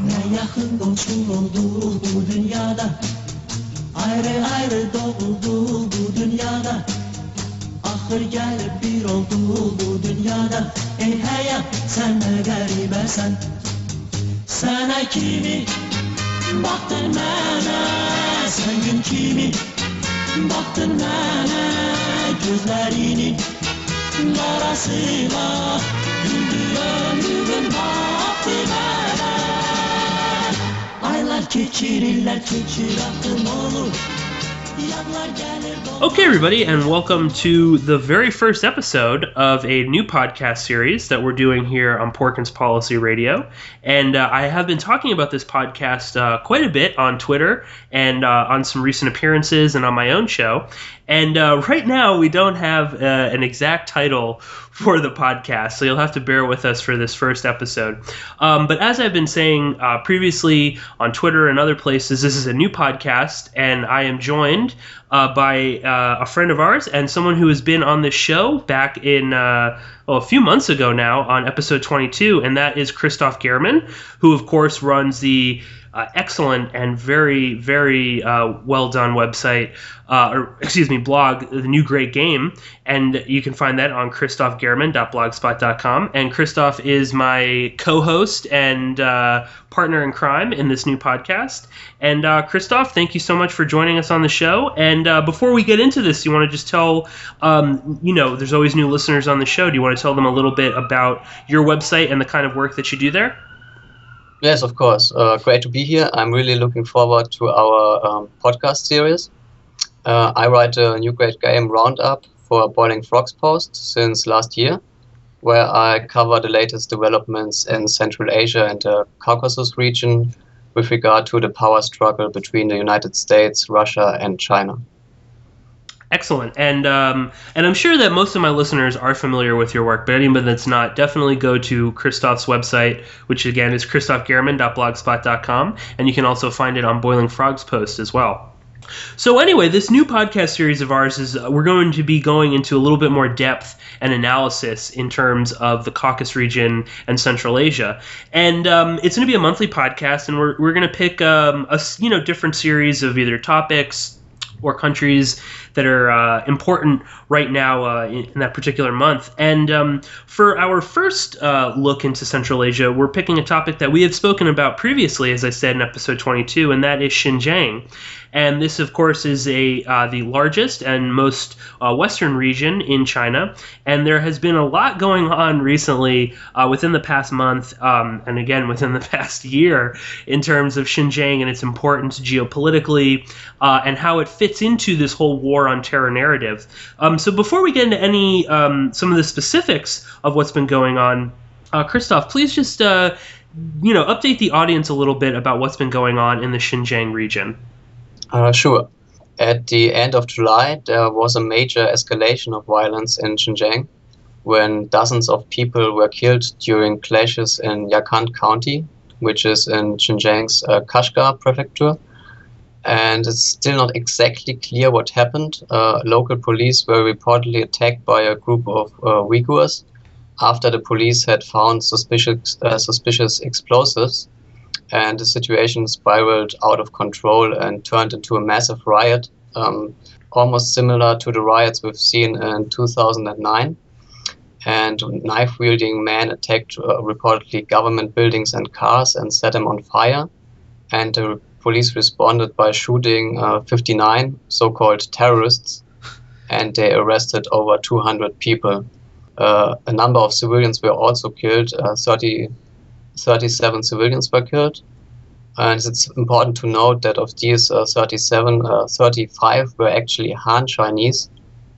Ne yakın komşum oldu bu dünyada, ayrı ayrı doğuldu bu dünyada. Ahır gelip bir oldu bu dünyada. Ey hayat sen ne garibesen, sana kimi baktın mənə, sen gün kimi baktın mənə, gözlerinin arasıyla güldü ömrümün baktı mənə. Aylar keçirirler keçir aklım olur. Okay, everybody, and welcome to the very first episode of a new podcast series that we're doing here on Porkins Policy Radio. And I have been talking about this podcast quite a bit on Twitter and on some recent appearances and on my own show. And right now, we don't have an exact title for the podcast, so you'll have to bear with us for this first episode. But as I've been saying previously on Twitter and other places, this is a new podcast, and I am joined by a friend of ours and someone who has been on this show back in a few months ago now on episode 22, and that is Christoph Gehrman, who of course runs the excellent and very, very well done website, blog, The New Great Game, and you can find that on christophgehrman.blogspot.com. And Christoph is my co-host and partner in crime in this new podcast. And Christoph, thank you so much for joining us on the show. And before we get into this, you want to just tell, there's always new listeners on the show. Do you want to tell them a little bit about your website and the kind of work that you do there? Yes, of course. Great to be here. I'm really looking forward to our podcast series. I write a New Great Game roundup for Boiling Frogs Post since last year, where I cover the latest developments in Central Asia and the Caucasus region with regard to the power struggle between the United States, Russia, and China. Excellent. And I'm sure that most of my listeners are familiar with your work, but anybody that's not, definitely go to Christoph's website, which again is christophgehrman.blogspot.com, and you can also find it on Boiling Frogs Post as well. So anyway, this new podcast series of ours is we're going to be going into a little bit more depth and analysis in terms of the Caucasus region and Central Asia. And it's going to be a monthly podcast, and we're going to pick a different series of either topics or countries that are important right now in that particular month. And for our first look into Central Asia, we're picking a topic that we have spoken about previously, as I said in episode 22, and that is Xinjiang. And this, of course, is the largest and most western region in China. And there has been a lot going on recently within the past month, and again within the past year, in terms of Xinjiang and its importance geopolitically and how it fits into this whole war on terror narrative. So before we get into any some of the specifics of what's been going on, Christoph, please just update the audience a little bit about what's been going on in the Xinjiang region. Sure. At the end of July, there was a major escalation of violence in Xinjiang when dozens of people were killed during clashes in Yarkand County, which is in Xinjiang's Kashgar prefecture. And it's still not exactly clear what happened. Local police were reportedly attacked by a group of Uyghurs after the police had found suspicious explosives. And the situation spiraled out of control and turned into a massive riot, almost similar to the riots we've seen in 2009. And knife-wielding men attacked reportedly government buildings and cars and set them on fire. And the police responded by shooting 59 so-called terrorists, and they arrested over 200 people. A number of civilians were also killed. 37 civilians were killed. And it's important to note that of these 37, 35 were actually Han Chinese,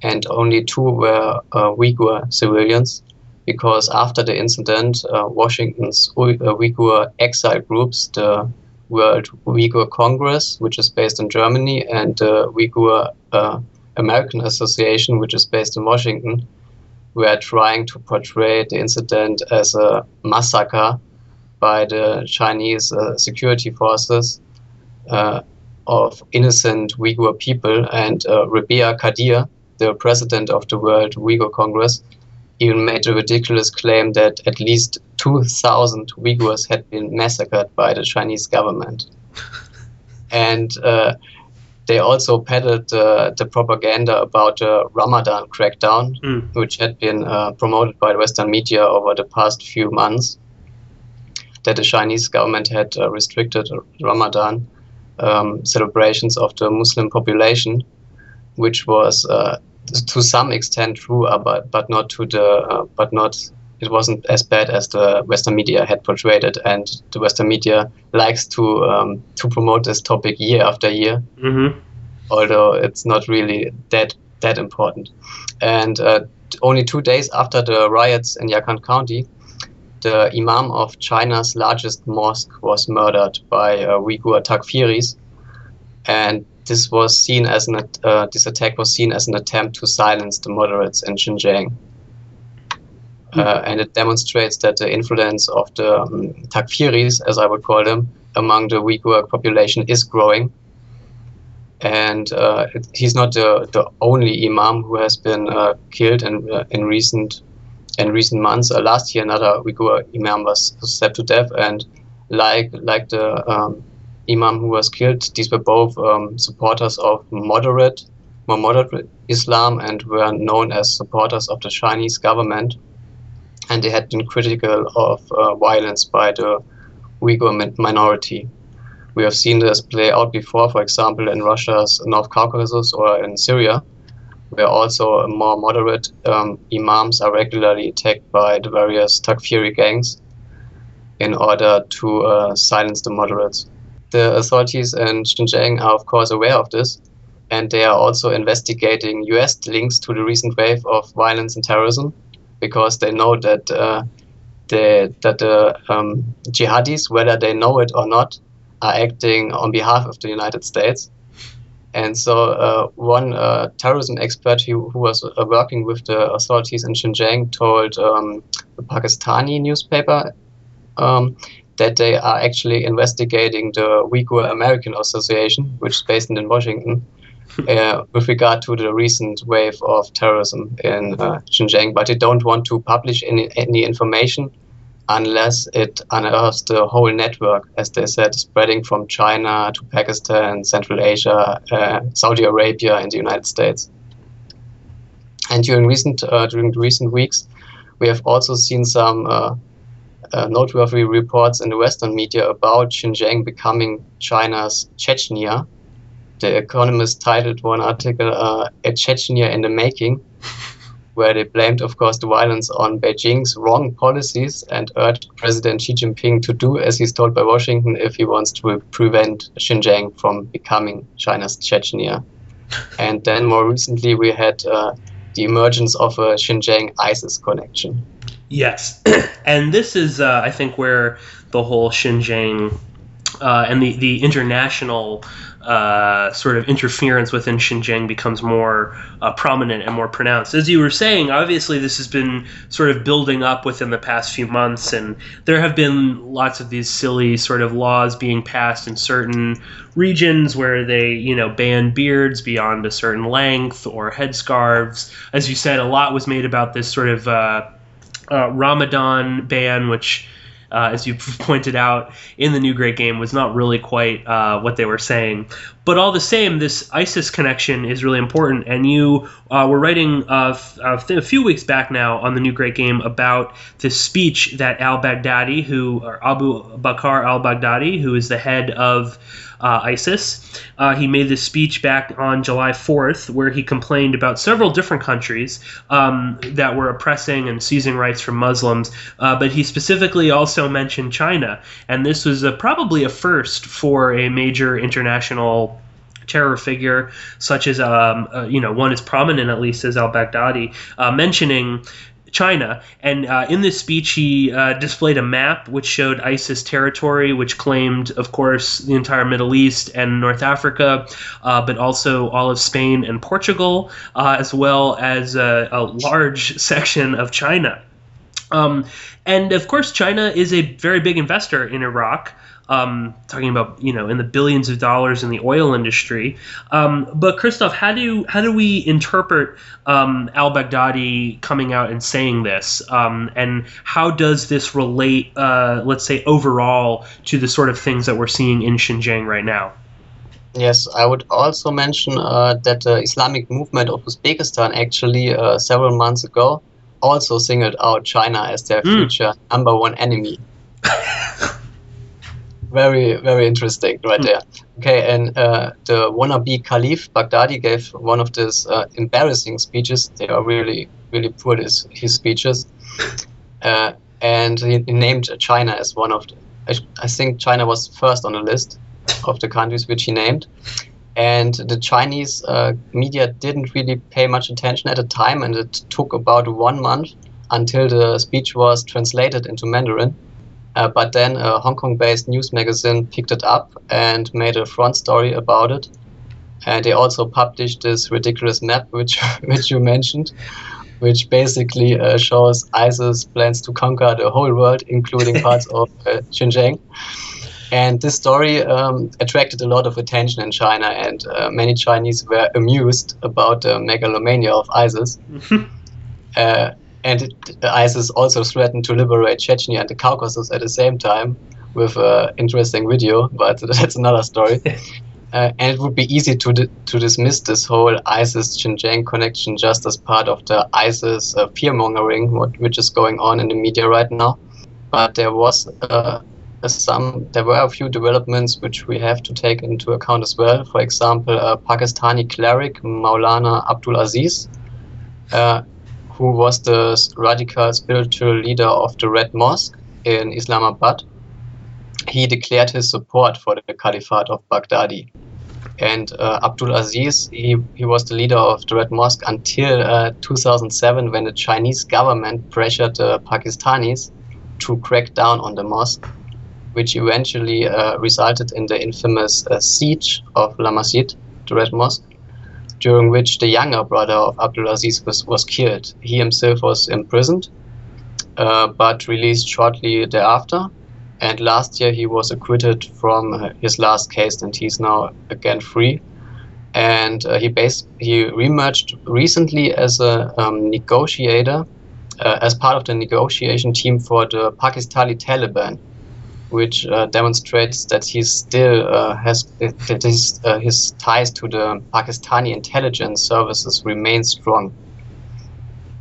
and only 2 were Uyghur civilians, because after the incident, Washington's Uyghur exile groups, the World Uyghur Congress, which is based in Germany, and the Uyghur American Association, which is based in Washington, were trying to portray the incident as a massacre by the Chinese security forces of innocent Uyghur people. And Rabia Kadir, the president of the World Uyghur Congress, even made a ridiculous claim that at least 2,000 Uyghurs had been massacred by the Chinese government. And they also peddled the propaganda about the Ramadan crackdown, which had been promoted by the Western media over the past few months, that the Chinese government had restricted Ramadan celebrations of the Muslim population, which was to some extent true, but not to the it wasn't as bad as the Western media had portrayed it, and the Western media likes to promote this topic year after year, although it's not really that important. And only 2 days after the riots in Yarkand County, the imam of China's largest mosque was murdered by Uyghur Takfiris, and this attack was seen as an attempt to silence the moderates in Xinjiang. And it demonstrates that the influence of the Takfiris, as I would call them, among the Uyghur population is growing. And he's not the only imam who has been killed in recent months. Last year, another Uyghur imam was stabbed to death, and like the imam who was killed, these were both supporters of more moderate Islam, and were known as supporters of the Chinese government. And they had been critical of violence by the Uyghur minority. We have seen this play out before, for example, in Russia's North Caucasus or in Syria, where also more moderate imams are regularly attacked by the various Takfiri gangs in order to silence the moderates. The authorities in Xinjiang are, of course, aware of this, and they are also investigating US links to the recent wave of violence and terrorism, because they know that the jihadis, whether they know it or not, are acting on behalf of the United States. And so one terrorism expert who was working with the authorities in Xinjiang told the Pakistani newspaper that they are actually investigating the Uyghur American Association, which is based in Washington, with regard to the recent wave of terrorism in Xinjiang, but they don't want to publish any information unless it unearths the whole network, as they said, spreading from China to Pakistan, Central Asia, Saudi Arabia, and the United States. And during the recent weeks, we have also seen some noteworthy reports in the Western media about Xinjiang becoming China's Chechnya. The Economist titled one article, "A Chechnya in the Making," where they blamed, of course, the violence on Beijing's wrong policies and urged President Xi Jinping to do as he's told by Washington if he wants to prevent Xinjiang from becoming China's Chechnya. And then more recently, we had the emergence of a Xinjiang ISIS connection. Yes, and this is, I think, where the whole Xinjiang and the international sort of interference within Xinjiang becomes more prominent and more pronounced. As you were saying, obviously this has been sort of building up within the past few months, and there have been lots of these silly sort of laws being passed in certain regions where they, ban beards beyond a certain length or headscarves. As you said, a lot was made about this sort of Ramadan ban, which as you pointed out in the New Great Game, was not really quite what they were saying. But all the same, this ISIS connection is really important. And you were writing a few weeks back now on the New Great Game about this speech that Abu Bakr al-Baghdadi, who is the head of ISIS, he made this speech back on July 4th where he complained about several different countries that were oppressing and seizing rights from Muslims, but he specifically also mentioned China, and this was probably a first for a major international terror figure such as one as prominent at least as al-Baghdadi mentioning China. And in this speech, he displayed a map which showed ISIS territory, which claimed, of course, the entire Middle East and North Africa, but also all of Spain and Portugal, as well as a large section of China. And of course, China is a very big investor in Iraq. Talking about in the billions of dollars in the oil industry. But Christoph, how do we interpret al-Baghdadi coming out and saying this, and how does this relate, let's say, overall to the sort of things that we're seeing in Xinjiang right now? Yes, I would also mention that the Islamic movement of Uzbekistan actually several months ago also singled out China as their future number one enemy. Very, very interesting right there. Okay, and the wannabe Caliph Baghdadi gave one of these embarrassing speeches. They are really, really poor, his speeches. And he named China as one of I think China was first on the list of the countries which he named. And the Chinese media didn't really pay much attention at the time, and it took about 1 month until the speech was translated into Mandarin. But then a Hong Kong-based news magazine picked it up and made a front story about it. And they also published this ridiculous map, which you mentioned, which basically shows ISIS plans to conquer the whole world, including parts of Xinjiang. And this story attracted a lot of attention in China, and many Chinese were amused about the megalomania of ISIS. And ISIS also threatened to liberate Chechnya and the Caucasus at the same time with an interesting video, but that's another story. And it would be easy to dismiss this whole ISIS-Xinjiang connection just as part of the ISIS fear-mongering, which is going on in the media right now. But there was there were a few developments which we have to take into account as well. For example, a Pakistani cleric, Maulana Abdul Aziz, who was the radical spiritual leader of the Red Mosque in Islamabad. He declared his support for the Caliphate of Baghdadi. And Abdul Aziz, he was the leader of the Red Mosque until 2007, when the Chinese government pressured the Pakistanis to crack down on the mosque, which eventually resulted in the infamous siege of La Masjid, the Red Mosque, during which the younger brother of Abdul Aziz was killed. He himself was imprisoned, but released shortly thereafter. And last year he was acquitted from his last case, and he's now again free. And he reemerged recently as a negotiator, as part of the negotiation team for the Pakistani Taliban, which demonstrates that he still his ties to the Pakistani intelligence services remain strong.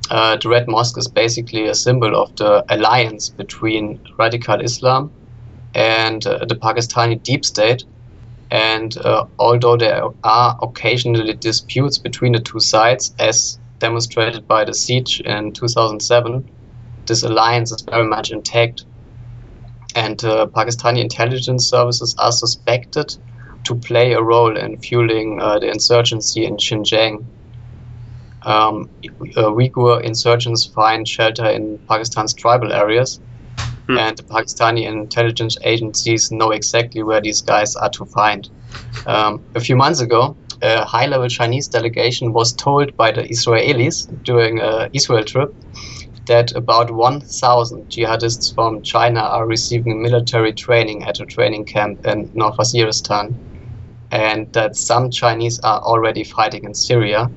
The Red Mosque is basically a symbol of the alliance between radical Islam and the Pakistani deep state. And although there are occasionally disputes between the two sides, as demonstrated by the siege in 2007, this alliance is very much intact. And Pakistani intelligence services are suspected to play a role in fueling the insurgency in Xinjiang. Uyghur insurgents find shelter in Pakistan's tribal areas, and the Pakistani intelligence agencies know exactly where these guys are to find. A few months ago, a high-level Chinese delegation was told by the Israelis during an Israel trip that about 1,000 jihadists from China are receiving military training at a training camp in North Waziristan, and that some Chinese are already fighting in Syria.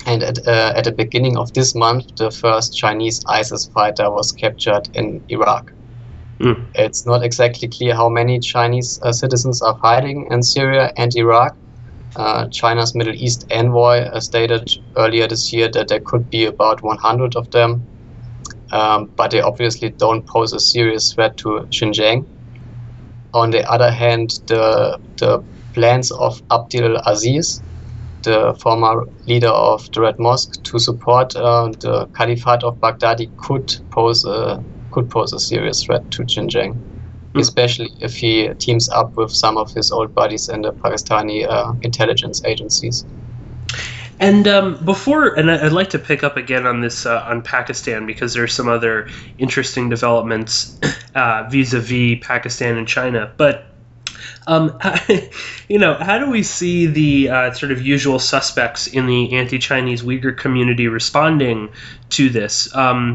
And at the beginning of this month, the first Chinese ISIS fighter was captured in Iraq. It's not exactly clear how many Chinese citizens are fighting in Syria and Iraq. China's Middle East envoy stated earlier this year that there could be about 100 of them, but they obviously don't pose a serious threat to Xinjiang. On the other hand, the plans of Abdul Aziz, the former leader of the Red Mosque, to support the Caliphate of Baghdadi could pose a serious threat to Xinjiang, especially if he teams up with some of his old buddies in the Pakistani intelligence agencies. And I'd like to pick up again on this on Pakistan, because there's some other interesting developments vis-a-vis Pakistan and China. But How do we see the sort of usual suspects in the anti-Chinese Uyghur community responding to this?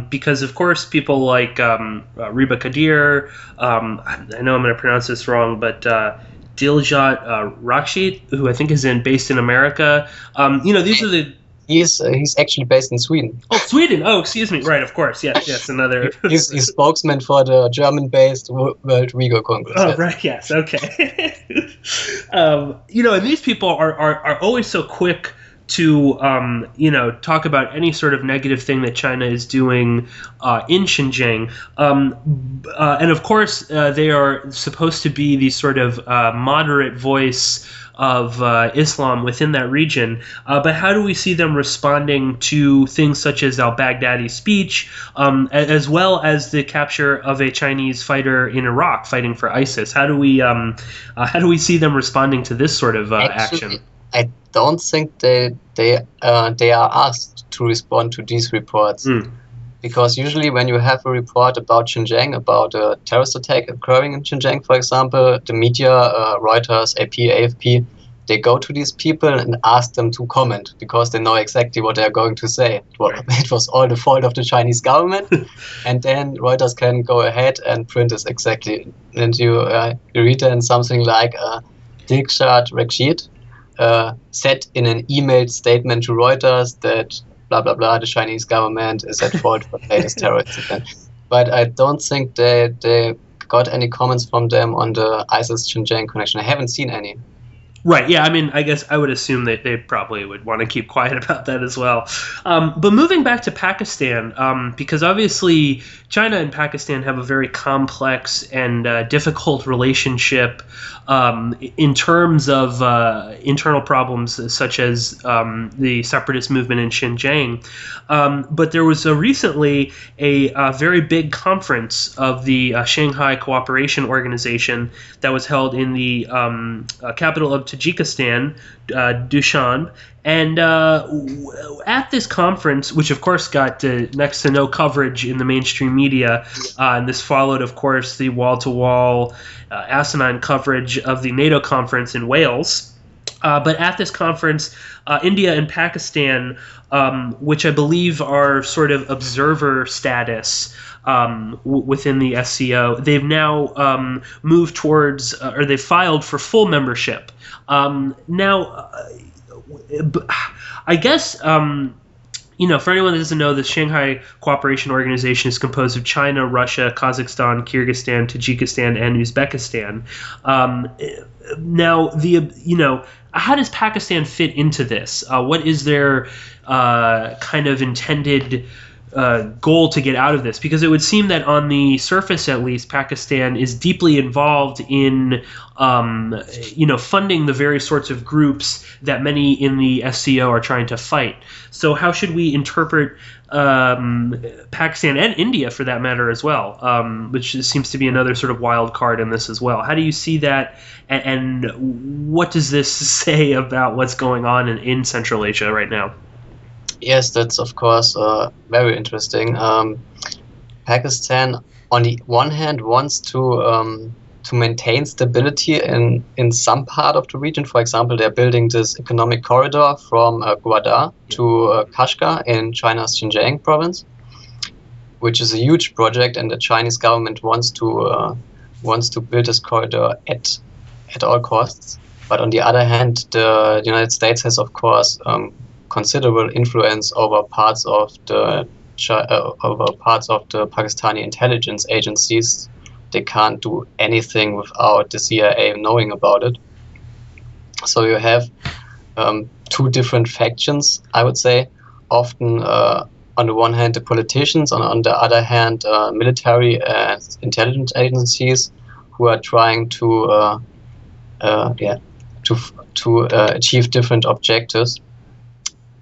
Because, of course, people like Riba Kadir, I know I'm going to pronounce this wrong, but Diljat Rakshid, who I think is based in America. These are the... He's actually based in Sweden. Oh, Sweden. Oh, excuse me. Right, of course. Yes, another... he's spokesman for the German-based World Uyghur Congress. Oh, yes. right, yes, okay. And these people are always so quick to, talk about any sort of negative thing that China is doing in Xinjiang. And, of course, they are supposed to be the sort of moderate voice of Islam within that region. But how do we see them responding to things such as al-Baghdadi's speech, as well as the capture of a Chinese fighter in Iraq fighting for ISIS? How do we see them responding to this sort of action? I don't think they are asked to respond to these reports. Because usually when you have a report about Xinjiang, about a terrorist attack occurring in Xinjiang, for example, the media, Reuters, AP, AFP, they go to these people and ask them to comment because they know exactly what they're going to say. It was all the fault of the Chinese government. And then Reuters can go ahead and print this exactly. And you read then something like Diljat Rakshid said in an emailed statement to Reuters that blah, blah, blah, the Chinese government is at fault for the latest terrorist event. But I don't think they got any comments from them on the ISIS-Xinjiang connection. I haven't seen any. Right, yeah, I mean, I guess I would assume that they probably would want to keep quiet about that as well. But moving back to Pakistan, because obviously China and Pakistan have a very complex and difficult relationship in terms of internal problems such as the separatist movement in Xinjiang. But there was recently a very big conference of the Shanghai Cooperation Organization that was held in the capital of Tajikistan, Dushan, and at this conference, which of course got next to no coverage in the mainstream media, and this followed, of course, the wall-to-wall asinine coverage of the NATO conference in Wales. But at this conference, India and Pakistan, which I believe are sort of observer status within the SCO, they've now moved towards, or they've filed for full membership. Now, I guess, for anyone that doesn't know, the Shanghai Cooperation Organization is composed of China, Russia, Kazakhstan, Kyrgyzstan, Tajikistan, and Uzbekistan. Now, how does Pakistan fit into this? What is their kind of intended goal to get out of this? Because it would seem that on the surface, at least, Pakistan is deeply involved in, funding the various sorts of groups that many in the SCO are trying to fight. So how should we interpret Pakistan and India, for that matter, as well, which seems to be another sort of wild card in this as well? How do you see that, and what does this say about what's going on in Central Asia right now? Yes, that's of course very interesting. Pakistan, on the one hand, wants to maintain stability in some part of the region. For example, they're building this economic corridor from Gwadar to Kashgar in China's Xinjiang province, which is a huge project, and the Chinese government wants to build this corridor at all costs. But on the other hand, the United States has, of course, considerable influence over parts of the Pakistani intelligence agencies. They can't do anything without the CIA knowing about it. So you have two different factions, I would say. Often, on the one hand, the politicians, on the other hand, military and intelligence agencies who are trying to achieve different objectives.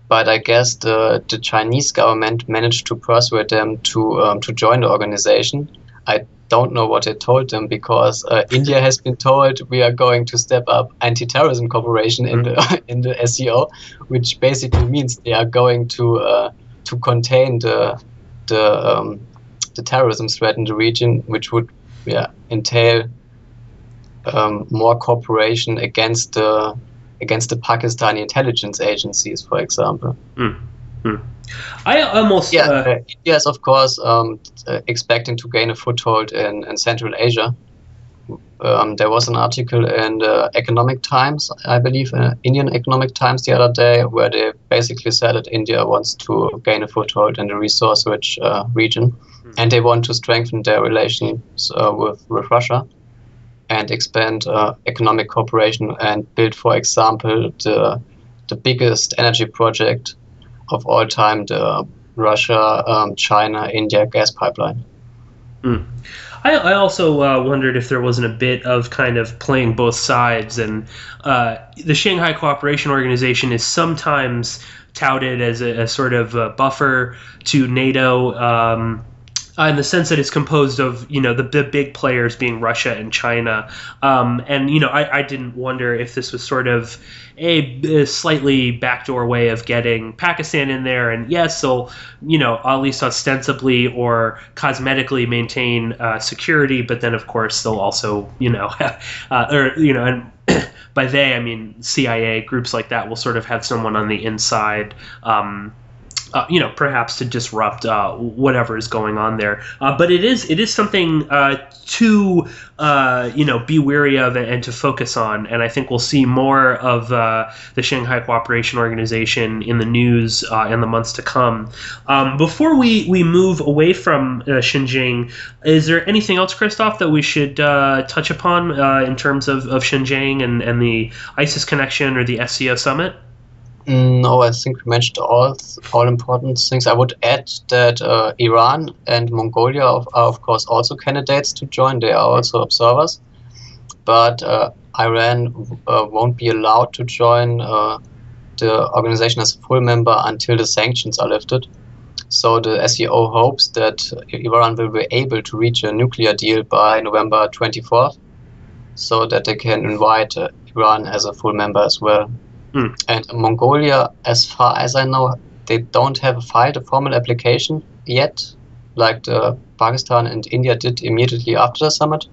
But I guess the Chinese government managed to persuade them to join the organization. I don't know what they told them, because India has been told we are going to step up anti-terrorism cooperation in the SCO, which basically means they are going to contain the terrorism threat in the region, which would entail more cooperation against the Pakistani intelligence agencies, for example. I almost India is of course expecting to gain a foothold in Central Asia. There was an article in the Economic Times, I believe, Indian Economic Times the other day, where they basically said that India wants to gain a foothold in the resource-rich region, and they want to strengthen their relations with Russia and expand economic cooperation and build, for example, the biggest energy project of all time, the Russia-China-India gas pipeline. I also wondered if there wasn't a bit of kind of playing both sides, and the Shanghai Cooperation Organization is sometimes touted as a sort of a buffer to NATO, in the sense that it's composed of, the big players being Russia and China. And, I didn't wonder if this was sort of a slightly backdoor way of getting Pakistan in there. And yes, they'll, at least ostensibly or cosmetically maintain security. But then, of course, they'll also, and by they, I mean CIA, groups like that will sort of have someone on the inside, perhaps to disrupt whatever is going on there. But it is something to be wary of and to focus on. And I think we'll see more of the Shanghai Cooperation Organization in the news in the months to come. Before we move away from Xinjiang, is there anything else, Christoph, that we should touch upon in terms of Xinjiang and the ISIS connection or the SCO summit? No, I think we mentioned all important things. I would add that Iran and Mongolia are, of course, also candidates to join. They are also observers. But Iran won't be allowed to join the organization as a full member until the sanctions are lifted. So the SCO hopes that Iran will be able to reach a nuclear deal by November 24th, so that they can invite Iran as a full member as well. And Mongolia, as far as I know, they don't have filed a formal application yet, like Pakistan and India did immediately after the summit.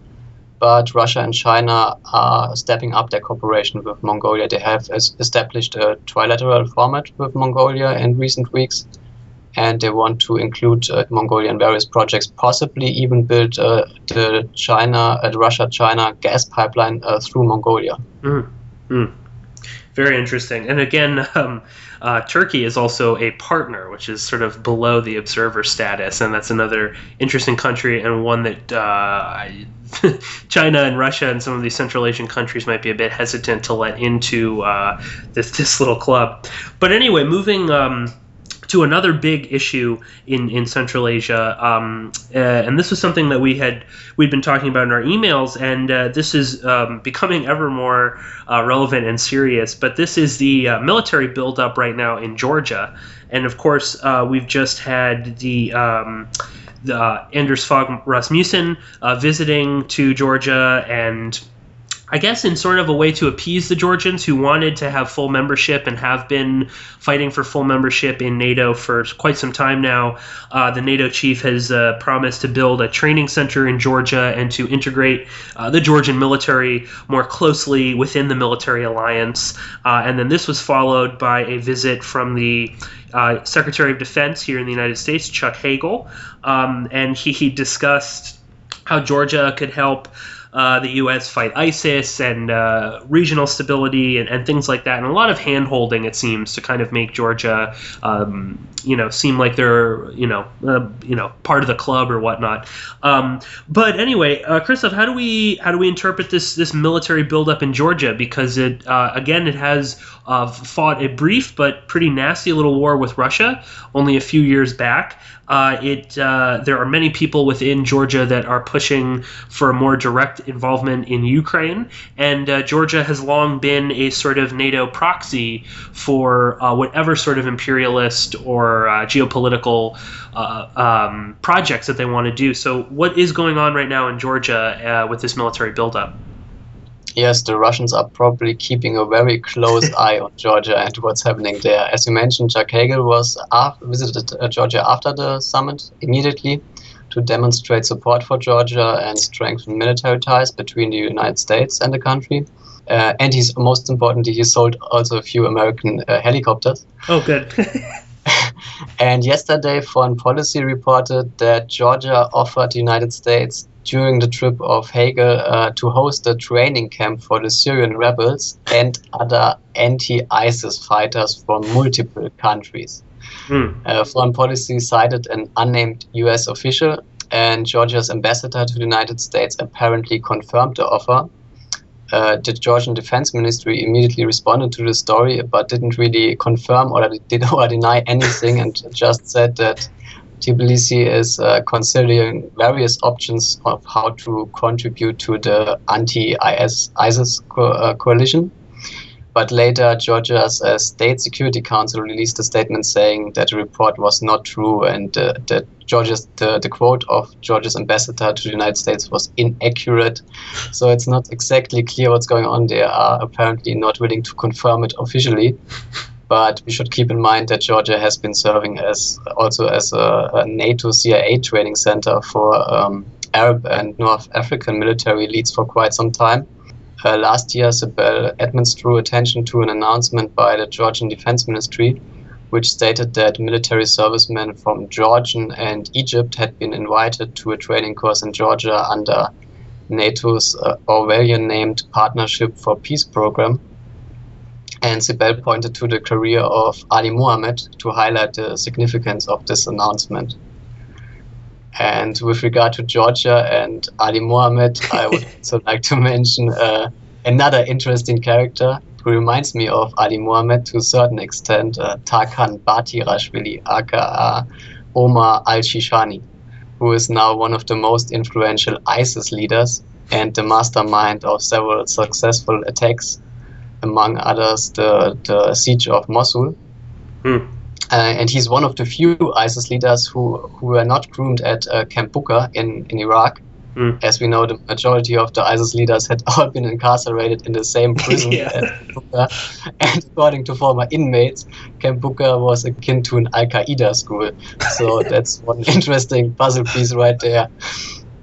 But Russia and China are stepping up their cooperation with Mongolia. They have established a trilateral format with Mongolia in recent weeks, and they want to include Mongolia in various projects, possibly even build the Russia-China gas pipeline through Mongolia. Very interesting. And again, Turkey is also a partner, which is sort of below the observer status, and that's another interesting country, and one that China and Russia and some of these Central Asian countries might be a bit hesitant to let into this little club. But anyway, moving to another big issue in Central Asia, and this was something that we'd been talking about in our emails, and this is becoming ever more relevant and serious. But this is the military buildup right now in Georgia, and of course we've just had the Anders Fogh Rasmussen visiting to Georgia, and I guess in sort of a way to appease the Georgians who wanted to have full membership and have been fighting for full membership in NATO for quite some time now. The NATO chief has promised to build a training center in Georgia and to integrate the Georgian military more closely within the military alliance. And then this was followed by a visit from the Secretary of Defense here in the United States, Chuck Hagel, and he discussed how Georgia could help the U.S. fight ISIS and regional stability and things like that, and a lot of hand-holding, it seems, to kind of make Georgia, seem like they're, part of the club or whatnot. But anyway, Christoph, how do we interpret this military buildup in Georgia? Because it has fought a brief but pretty nasty little war with Russia only a few years back. There are many people within Georgia that are pushing for a more direct involvement in Ukraine, and Georgia has long been a sort of NATO proxy for whatever sort of imperialist or geopolitical projects that they want to do. So what is going on right now in Georgia with this military buildup? Yes, the Russians are probably keeping a very close eye on Georgia and what's happening there. As you mentioned, Chuck Hagel visited Georgia after the summit immediately, to demonstrate support for Georgia and strengthen military ties between the United States and the country. And he's most importantly, he sold also a few American helicopters. Oh, good. And yesterday, Foreign Policy reported that Georgia offered the United States during the trip of Hagel to host a training camp for the Syrian rebels and other anti-ISIS fighters from multiple countries. Foreign Policy cited an unnamed US official, and Georgia's ambassador to the United States apparently confirmed the offer. The Georgian Defense Ministry immediately responded to the story, but didn't really confirm or deny anything, and just said that Tbilisi is considering various options of how to contribute to the anti-ISIS coalition. But later, Georgia's State Security Council released a statement saying that the report was not true, and that the quote of Georgia's ambassador to the United States was inaccurate. So it's not exactly clear what's going on. They are apparently not willing to confirm it officially. But we should keep in mind that Georgia has been serving as a NATO CIA training center for Arab and North African military elites for quite some time. Last year, Sibel Edmonds drew attention to an announcement by the Georgian Defense Ministry, which stated that military servicemen from Jordan and Egypt had been invited to a training course in Georgia under NATO's Orwellian-named Partnership for Peace program. And Sibel pointed to the career of Ali Mohammed to highlight the significance of this announcement. And with regard to Georgia and Ali Mohammed, I would also like to mention another interesting character who reminds me of Ali Mohammed to a certain extent, Tarkhan Batirashivili, aka Omar al-Shishani, who is now one of the most influential ISIS leaders and the mastermind of several successful attacks, among others the siege of Mosul. And he's one of the few ISIS leaders who were not groomed at Camp Bucca in Iraq. As we know, the majority of the ISIS leaders had all been incarcerated in the same prison as Camp Bucca. And according to former inmates, Camp Bucca was akin to an Al-Qaeda school. So that's one interesting puzzle piece right there.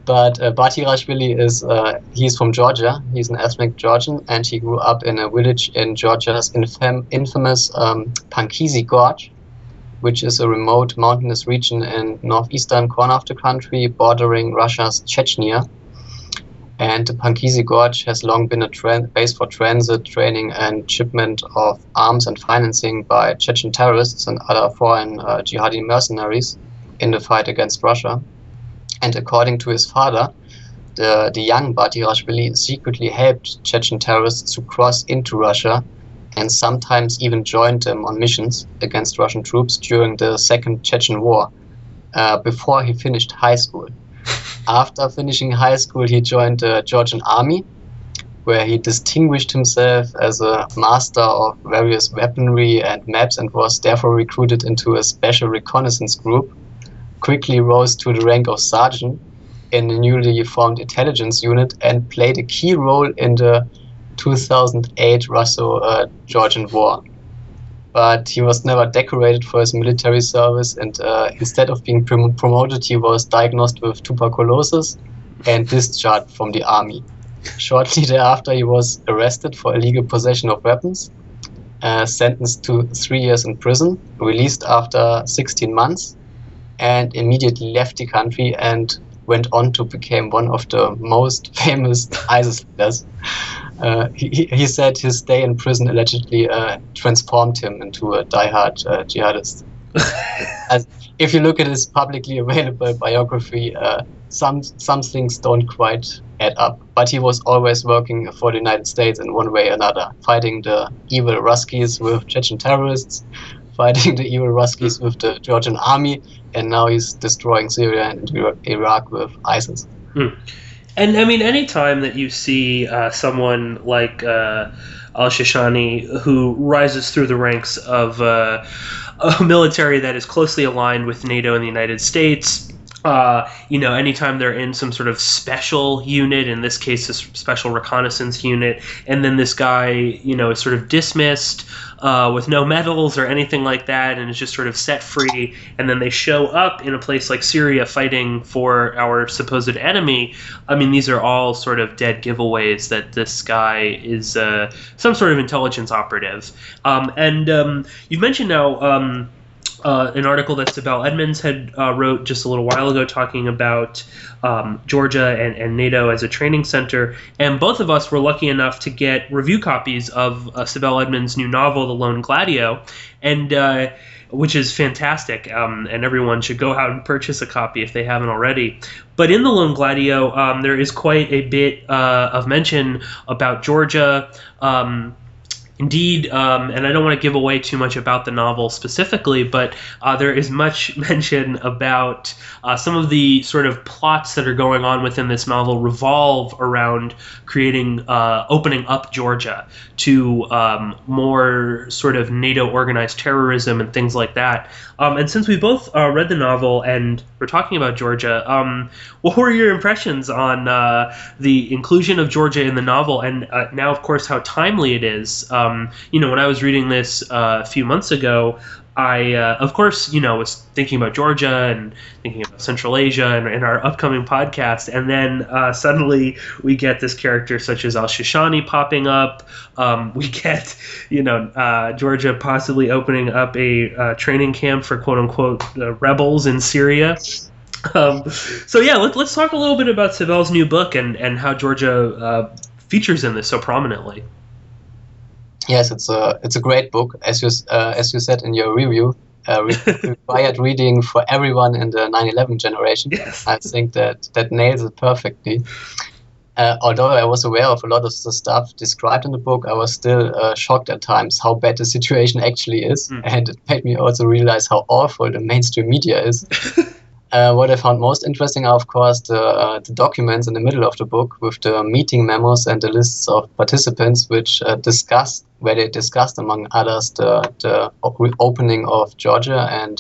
But Batirashvili he's from Georgia. He's an ethnic Georgian, and he grew up in a village in Georgia's infamous Pankisi Gorge, which is a remote mountainous region in northeastern corner of the country, bordering Russia's Chechnya. And the Pankisi Gorge has long been a base for transit, training, and shipment of arms and financing by Chechen terrorists and other foreign jihadi mercenaries in the fight against Russia. And according to his father, the young Batirashvili secretly helped Chechen terrorists to cross into Russia, and sometimes even joined them on missions against Russian troops during the Second Chechen War, before he finished high school. After finishing high school, he joined the Georgian army, where he distinguished himself as a master of various weaponry and maps, and was therefore recruited into a special reconnaissance group, quickly rose to the rank of sergeant in the newly formed intelligence unit, and played a key role in the 2008 Russo-Georgian War. But he was never decorated for his military service, and instead of being promoted, he was diagnosed with tuberculosis and discharged from the army. Shortly thereafter, he was arrested for illegal possession of weapons, sentenced to 3 years in prison, released after 16 months, and immediately left the country and went on to become one of the most famous ISIS leaders. He said his stay in prison allegedly transformed him into a diehard jihadist. As if you look at his publicly available biography, some things don't quite add up. But he was always working for the United States in one way or another, fighting the evil Ruskies with Chechen terrorists, fighting the evil Ruskies with the Georgian army, and now he's destroying Syria and Iraq with ISIS. And I mean, any time that you see someone like al-Shishani who rises through the ranks of a military that is closely aligned with NATO and the United States, anytime they're in some sort of special unit, in this case, a special reconnaissance unit, and then this guy, is sort of dismissed with no medals or anything like that, and is just sort of set free, and then they show up in a place like Syria fighting for our supposed enemy. I mean, these are all sort of dead giveaways that this guy is some sort of intelligence operative. You've mentioned now an article that Sibel Edmonds had wrote just a little while ago talking about Georgia and NATO as a training center. And both of us were lucky enough to get review copies of Sibel Edmonds' new novel, The Lone Gladio, and which is fantastic. And everyone should go out and purchase a copy if they haven't already. But in The Lone Gladio, there is quite a bit of mention about Georgia. Indeed, and I don't want to give away too much about the novel specifically, but there is much mention about some of the sort of plots that are going on within this novel revolve around opening up Georgia to more sort of NATO organized terrorism and things like that. And since we both read the novel and we're talking about Georgia, what were your impressions on the inclusion of Georgia in the novel, and now, of course, how timely it is? When I was reading this a few months ago, I, of course, was thinking about Georgia and thinking about Central Asia and our upcoming podcast. And then suddenly we get this character such as al-Shishani popping up. We get, Georgia possibly opening up a training camp for quote unquote rebels in Syria. Let's talk a little bit about Sibel's new book and how Georgia features in this so prominently. Yes, it's a great book, as you said in your review. Required reading for everyone in the 9/11 generation. Yes. I think that nails it perfectly. Although I was aware of a lot of the stuff described in the book, I was still shocked at times how bad the situation actually is, and it made me also realize how awful the mainstream media is. What I found most interesting are, of course, the documents in the middle of the book with the meeting memos and the lists of participants, which where they discussed, among others, the opening of Georgia and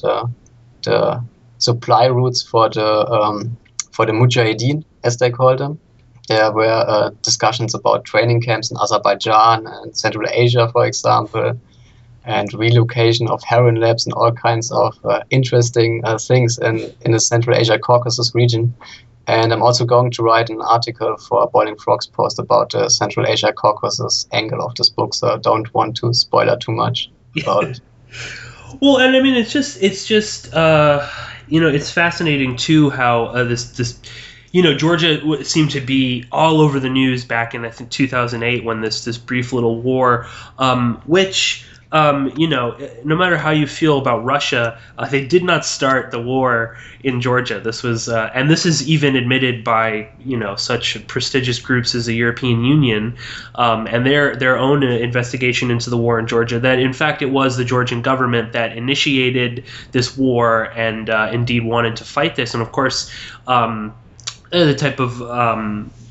the supply routes for the Mujahideen, as they call them. There were discussions about training camps in Azerbaijan and Central Asia, for example, and relocation of heroin labs and all kinds of interesting things in the Central Asia Caucasus region. And I'm also going to write an article for Boiling Frogs Post about the Central Asia Caucasus angle of this book, so I don't want to spoil too much about it. Well, and I mean, it's just it's fascinating too how this Georgia seemed to be all over the news back in, I think, 2008 when this brief little war, which no matter how you feel about Russia, they did not start the war in Georgia. This was, and this is even admitted by, such prestigious groups as the European Union, and their own investigation into the war in Georgia, that in fact it was the Georgian government that initiated this war and indeed wanted to fight this. And of course, the type of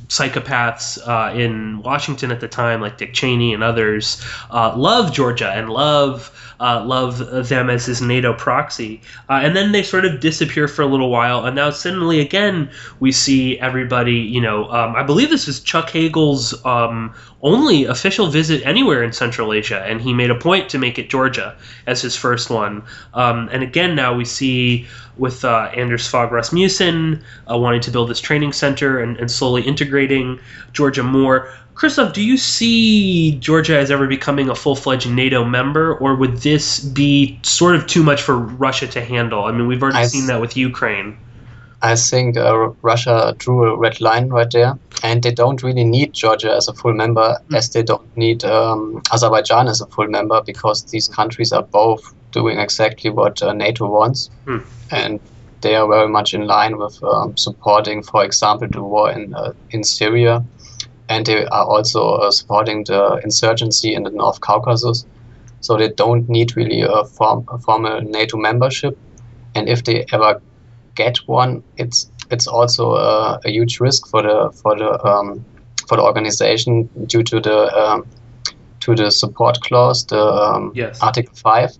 psychopaths in Washington at the time, like Dick Cheney and others, love Georgia and love them as his NATO proxy. And then they sort of disappear for a little while, and now suddenly again we see everybody, I believe this is Chuck Hagel's only official visit anywhere in Central Asia, and he made a point to make it Georgia as his first one. And again, now we see with Anders Fogh Rasmussen wanting to build this training center and slowly integrating Georgia more. Christoph, do you see Georgia as ever becoming a full-fledged NATO member, or would this be sort of too much for Russia to handle? I mean, we've already seen that with Ukraine. I think Russia drew a red line right there, and they don't really need Georgia as a full member, as they don't need Azerbaijan as a full member, because these countries are both doing exactly what NATO wants, and they are very much in line with supporting, for example, the war in Syria, and they are also supporting the insurgency in the North Caucasus, so they don't need really a formal NATO membership. And if they ever get one, it's also a huge risk for the organization due to the support clause, the yes. Article 5,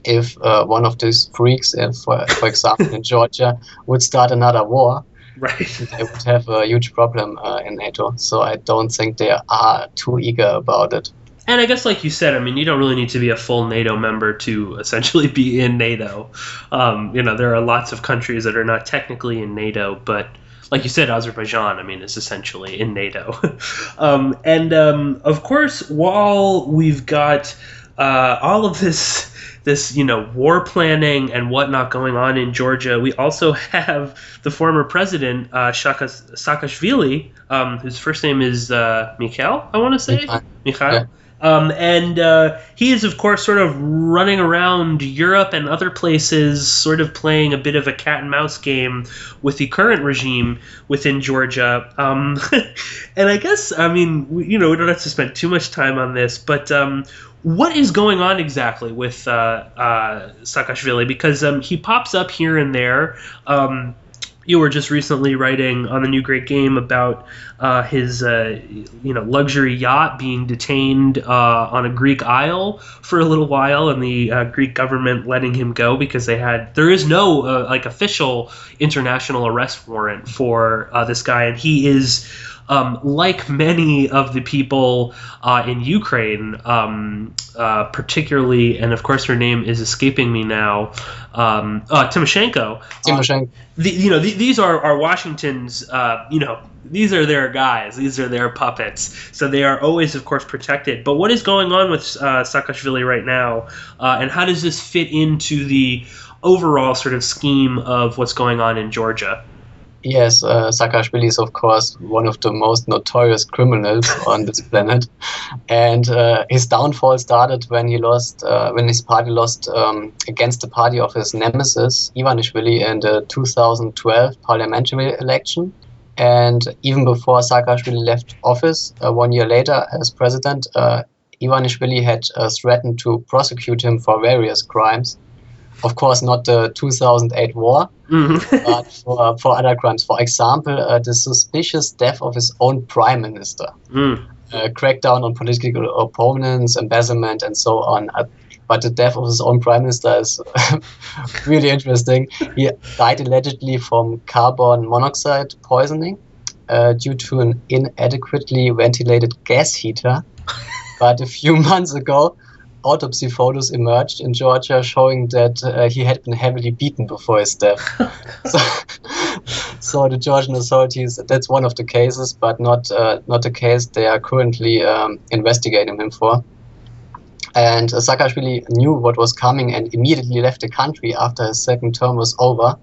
if one of these freaks, for example, in Georgia, would start another war, Right. they would have a huge problem in NATO. So I don't think they are too eager about it. And I guess, like you said, I mean, you don't really need to be a full NATO member to essentially be in NATO. There are lots of countries that are not technically in NATO, but like you said, Azerbaijan, I mean, is essentially in NATO. Of course, while we've got all of this war planning and whatnot going on in Georgia, we also have the former president, Saakashvili, whose first name is Mikheil, I want to say. Mikheil. Yeah. He is, of course, sort of running around Europe and other places, sort of playing a bit of a cat and mouse game with the current regime within Georgia. And I guess, I mean, we don't have to spend too much time on this, but what is going on exactly with Saakashvili? Because he pops up here and there. You were just recently writing on the New Great Game about his luxury yacht being detained on a Greek isle for a little while, and the Greek government letting him go because there is no official international arrest warrant for this guy, and he is like many of the people in Ukraine, particularly, and of course her name is escaping me now, Timoshenko. These are Washington's, these are their guys, these are their puppets, so they are always, of course, protected. But what is going on with Saakashvili right now, and how does this fit into the overall sort of scheme of what's going on in Georgia? Yes, Saakashvili is, of course, one of the most notorious criminals on this planet, and his downfall started when his party lost against the party of his nemesis Ivanishvili in the 2012 parliamentary election. And even before Saakashvili left office, 1 year later as president, Ivanishvili had threatened to prosecute him for various crimes. Of course, not the 2008 war, but for other crimes. For example, the suspicious death of his own prime minister, crackdown on political opponents, embezzlement, and so on. But the death of his own prime minister is really interesting. He died allegedly from carbon monoxide poisoning due to an inadequately ventilated gas heater. But a few months ago, autopsy photos emerged in Georgia showing that he had been heavily beaten before his death. So the Georgian authorities, that's one of the cases, but not the case they are currently investigating him for. And Saakashvili knew what was coming and immediately left the country after his second term was over,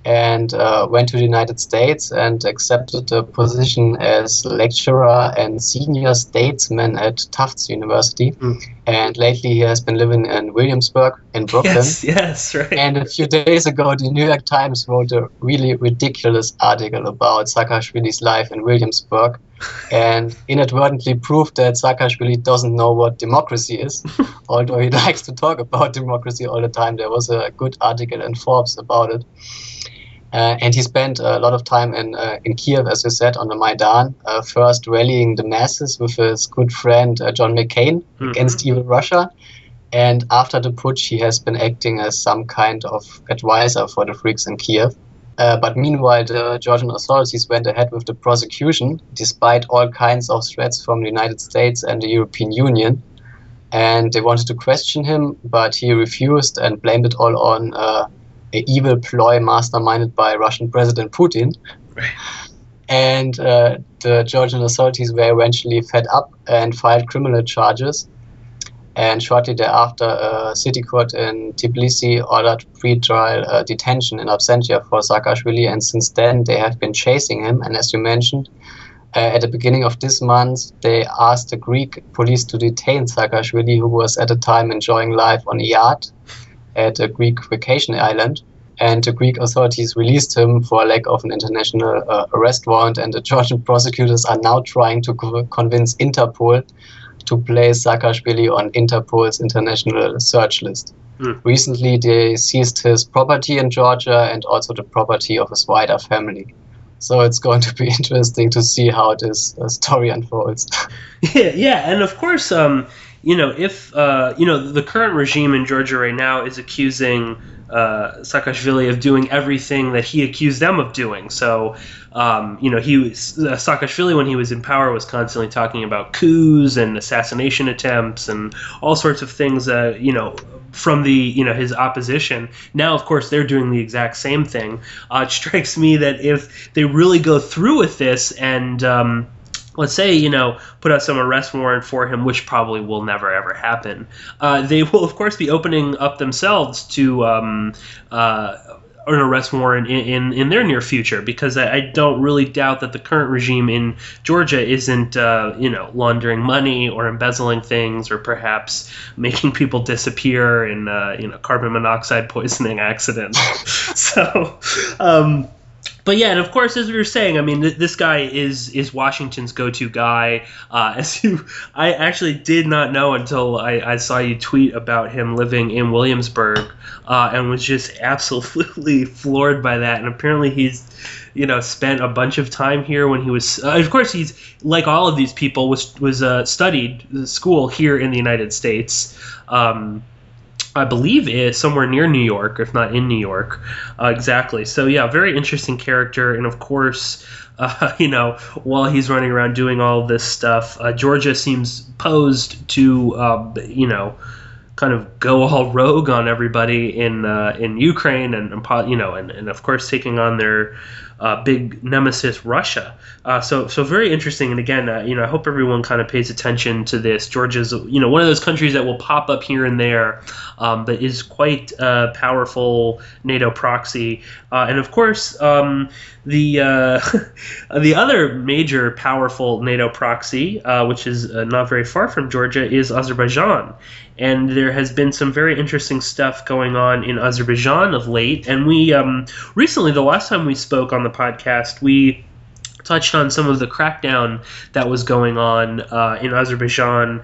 and went to the United States and accepted a position as lecturer and senior statesman at Tufts University. And lately he has been living in Williamsburg in Brooklyn. Yes, right. And a few days ago, the New York Times wrote a really ridiculous article about Saakashvili's life in Williamsburg, and inadvertently proved that Saakashvili doesn't know what democracy is, although he likes to talk about democracy all the time. There was a good article in Forbes about it. And he spent a lot of time in Kiev, as you said, on the Maidan, first rallying the masses with his good friend John McCain against evil Russia. And after the putsch, he has been acting as some kind of advisor for the freaks in Kiev. But meanwhile, the Georgian authorities went ahead with the prosecution, despite all kinds of threats from the United States and the European Union. And they wanted to question him, but he refused and blamed it all on an evil ploy masterminded by Russian President Putin. Right. And the Georgian authorities were eventually fed up and filed criminal charges. And shortly thereafter, a city court in Tbilisi ordered pre-trial detention in absentia for Saakashvili. And since then, they have been chasing him. And as you mentioned, at the beginning of this month, they asked the Greek police to detain Saakashvili, who was at the time enjoying life on a yacht at a Greek vacation island. And the Greek authorities released him for lack of an international arrest warrant. And the Georgian prosecutors are now trying to convince Interpol to place Saakashvili on Interpol's international search list. Recently, they seized his property in Georgia and also the property of his wider family. So it's going to be interesting to see how this story unfolds. Yeah, and of course, if the current regime in Georgia right now is accusing Saakashvili of doing everything that he accused them of doing. So, Saakashvili, when he was in power, was constantly talking about coups and assassination attempts and all sorts of things, from the, his opposition. Now, of course, they're doing the exact same thing. It strikes me that if they really go through with this and, let's say, put out some arrest warrant for him, which probably will never, ever happen, they will, of course, be opening up themselves to an arrest warrant in their near future, because I don't really doubt that the current regime in Georgia isn't, laundering money or embezzling things or perhaps making people disappear in, carbon monoxide poisoning accidents. So, but yeah, and of course, as we were saying, I mean, this guy is Washington's go-to guy. I actually did not know until I saw you tweet about him living in Williamsburg, and was just absolutely floored by that. And apparently, he's spent a bunch of time here when he was. Of course, he's like all of these people was studied school here in the United States. I believe is somewhere near New York, if not in New York, exactly. So yeah, very interesting character, and of course, while he's running around doing all this stuff, Georgia seems posed to, kind of go all rogue on everybody in Ukraine, and of course taking on their big nemesis Russia. So very interesting. And again, I hope everyone kind of pays attention to this. Georgia's, one of those countries that will pop up here and there, but is quite a powerful NATO proxy. And of course, the other major powerful NATO proxy, which is not very far from Georgia, is Azerbaijan. And there has been some very interesting stuff going on in Azerbaijan of late. And we recently, the last time we spoke on the podcast, we touched on some of the crackdown that was going on in Azerbaijan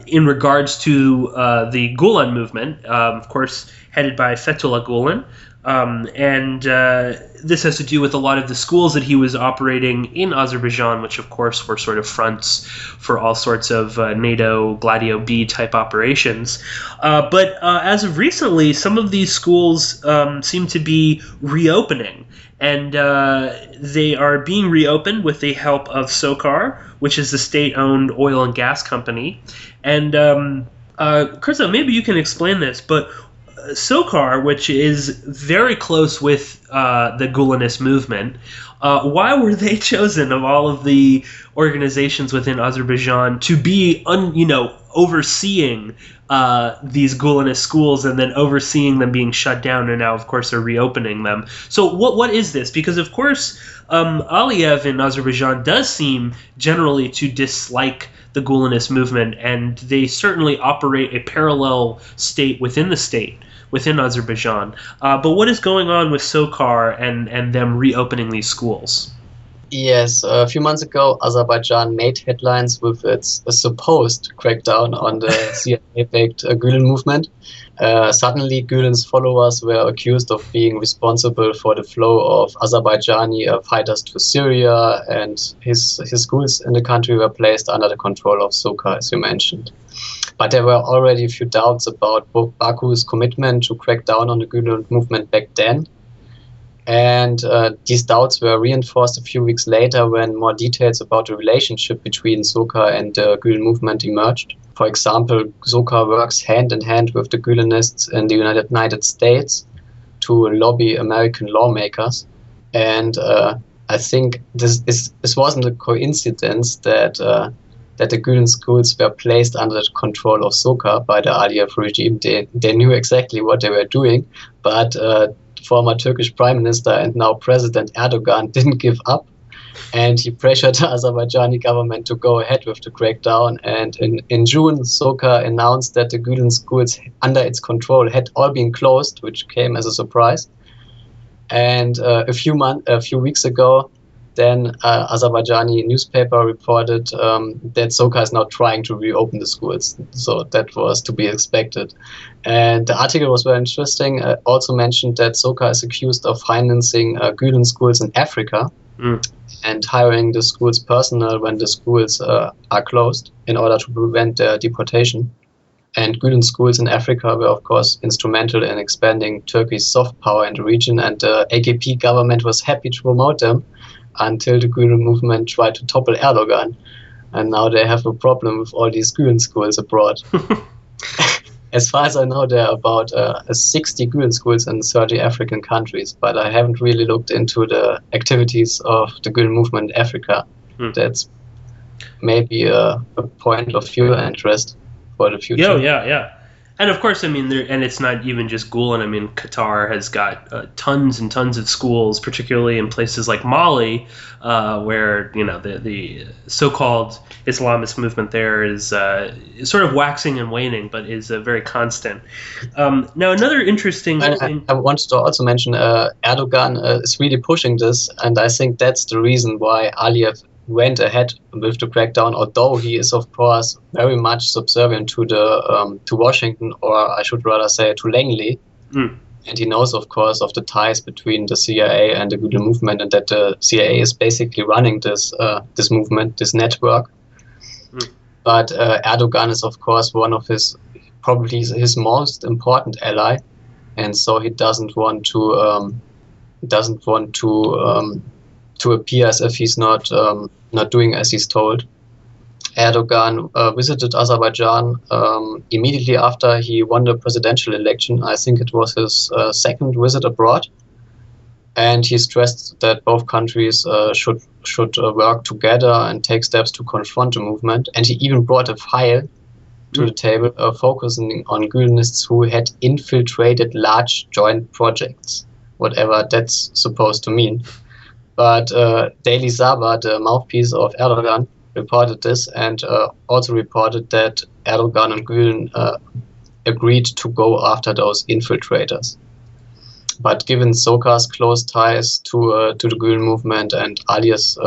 in regards to the Gulen movement, of course, headed by Fethullah Gulen. And this has to do with a lot of the schools that he was operating in Azerbaijan, which of course were sort of fronts for all sorts of NATO Gladio B type operations. But as of recently, some of these schools seem to be reopening. And they are being reopened with the help of SOCAR, which is the state-owned oil and gas company. And Christoph, maybe you can explain this, but SOCAR, which is very close with the Gulenist movement, why were they chosen of all of the organizations within Azerbaijan to be, overseeing these Gulenist schools and then overseeing them being shut down, and now, of course, they're reopening them? So what is this? Because, of course, Aliyev in Azerbaijan does seem generally to dislike the Gulenist movement, and they certainly operate a parallel state within Azerbaijan. But what is going on with SOCAR and them reopening these schools? Yes, a few months ago, Azerbaijan made headlines with its supposed crackdown on the CIA-backed Gulen movement. Suddenly, Gulen's followers were accused of being responsible for the flow of Azerbaijani fighters to Syria, and his schools in the country were placed under the control of SOCAR, as you mentioned. But there were already a few doubts about Baku's commitment to crack down on the Gulen movement back then. And these doubts were reinforced a few weeks later when more details about the relationship between SOCAR and the Gulen movement emerged. For example, SOCAR works hand in hand with the Gulenists in the United States to lobby American lawmakers. And I think this wasn't a coincidence that the Gulen schools were placed under the control of SOCAR by the Aliyev regime. They knew exactly what they were doing, but former Turkish Prime Minister and now President Erdogan didn't give up, and he pressured the Azerbaijani government to go ahead with the crackdown. And in June, SOCAR announced that the Gulen schools under its control had all been closed, which came as a surprise. And a few weeks ago, then Azerbaijani newspaper reported that SOCAR is now trying to reopen the schools. So that was to be expected. And the article was very interesting. Also mentioned that SOCAR is accused of financing Gulen schools in Africa. and hiring the school's personnel when the schools are closed in order to prevent their deportation. And Gulen schools in Africa were, of course, instrumental in expanding Turkey's soft power in the region, and the AKP government was happy to promote them until the Gulen movement tried to topple Erdogan. And now they have a problem with all these Gulen schools abroad. As far as I know, there are about 60 Gulen schools in 30 African countries, but I haven't really looked into the activities of the Gulen movement in Africa. That's maybe a point of your interest for the future. Yeah. And of course, I mean, and it's not even just Gulen. I mean, Qatar has got tons and tons of schools, particularly in places like Mali, where the so-called Islamist movement there is sort of waxing and waning, but is very constant. Now, another interesting thing. I wanted to also mention Erdogan is really pushing this, and I think that's the reason why Aliyev went ahead with the crackdown, although he is, of course, very much subservient to to Washington, or I should rather say to Langley. And he knows, of course, of the ties between the CIA and the Gulen movement, and that the CIA is basically running this movement, this network. But Erdogan is, of course, one of probably his most important ally, and so he doesn't want to appear as if he's not doing as he's told. Erdogan visited Azerbaijan immediately after he won the presidential election. I think it was his second visit abroad, and he stressed that both countries should work together and take steps to confront the movement. And he even brought a file to the table focusing on Gulenists who had infiltrated large joint projects, whatever that's supposed to mean. But Daily Sabah, the mouthpiece of Erdogan, reported this, and also reported that Erdogan and Gulen agreed to go after those infiltrators. But given SOCAR's close ties to the Gulen movement and Aliyev's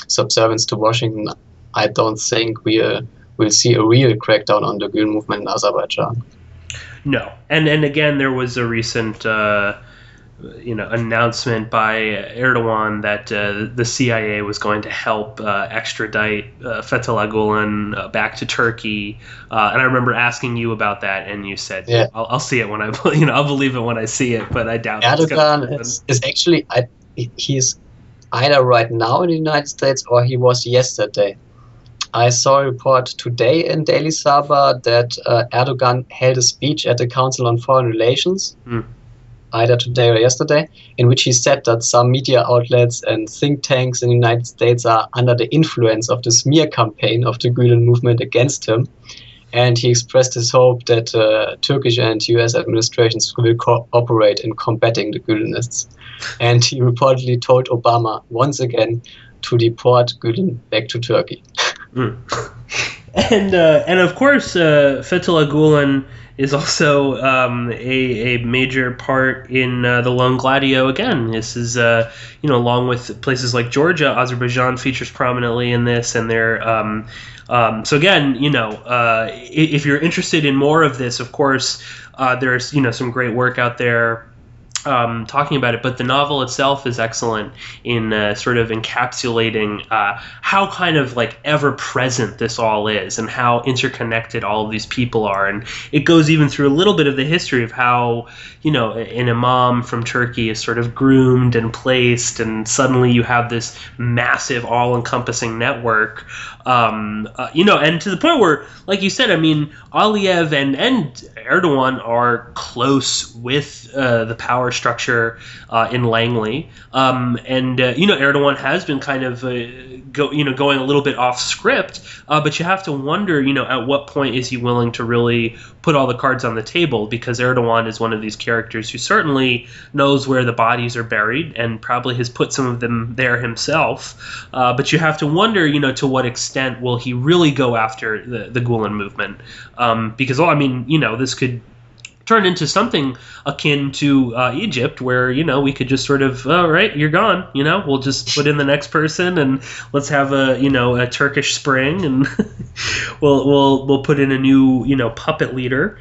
subservience to Washington, I don't think we'll see a real crackdown on the Gulen movement in Azerbaijan. No, and again, there was a recent announcement by Erdogan that the CIA was going to help extradite Fethullah Gulen back to Turkey, and I remember asking you about that, and you said, yeah. I'll see it when I'll believe it when I see it, but I doubt Erdogan is actually he's either right now in the United States or he was yesterday. I saw a report today in Daily Sabah that Erdogan held a speech at the Council on Foreign Relations. Either today or yesterday, in which he said that some media outlets and think tanks in the United States are under the influence of the smear campaign of the Gulen movement against him. And he expressed his hope that Turkish and US administrations will cooperate in combating the Gulenists. And he reportedly told Obama once again to deport Gulen back to Turkey. And of course, Fethullah Gulen is also a major part in the Lone Gladio. Again, this is along with places like Georgia, Azerbaijan features prominently in this, and they're so again, if you're interested in more of this, of course, there's some great work out there talking about it, but the novel itself is excellent in sort of encapsulating how kind of like ever present this all is and how interconnected all of these people are. And it goes even through a little bit of the history of how, an imam from Turkey is sort of groomed and placed, and suddenly you have this massive all-encompassing network, and to the point where, like you said, I mean, Aliyev and Erdogan are close with the power structure in Langley, and Erdogan has been kind of going a little bit off script, but you have to wonder, at what point is he willing to really put all the cards on the table, because Erdogan is one of these characters who certainly knows where the bodies are buried and probably has put some of them there himself, but you have to wonder, to what extent will he really go after the Gulen movement, because this could turn into something akin to Egypt, where we could just sort of, all right, you're gone, we'll just put in the next person, and let's have a Turkish Spring, and we'll put in a new puppet leader.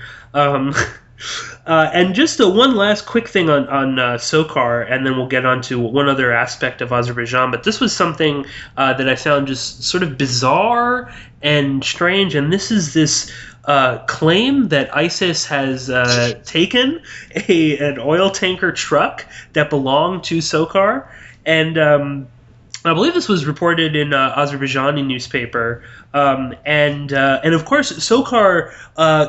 And just one last quick thing on SOCAR, and then we'll get on to one other aspect of Azerbaijan. But this was something that I found just sort of bizarre and strange, and this is this claim that ISIS has taken an oil tanker truck that belonged to SOCAR, and I believe this was reported in Azerbaijani newspaper, and of course SOCAR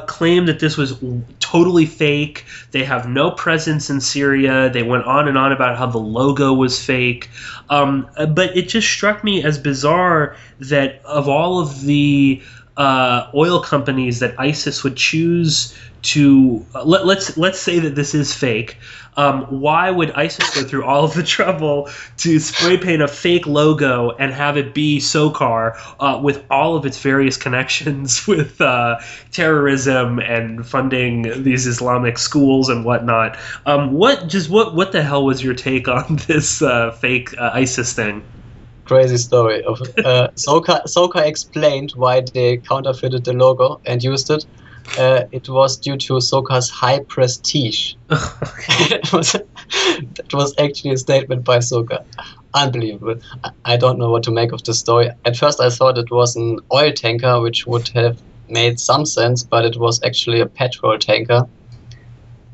claimed that this was totally fake. They have no presence in Syria. They went on and on about how the logo was fake, but it just struck me as bizarre that of all of the oil companies that ISIS would choose to let's say that this is fake. Why would ISIS go through all of the trouble to spray paint a fake logo and have it be SOCAR with all of its various connections with terrorism and funding these Islamic schools and whatnot? What the hell was your take on this fake ISIS thing? Crazy story. Of SOCAR explained why they counterfeited the logo and used it. It was due to SOCAR's high prestige. That was actually a statement by SOCAR. Unbelievable. I don't know what to make of the story. At first I thought it was an oil tanker, which would have made some sense, but it was actually a petrol tanker.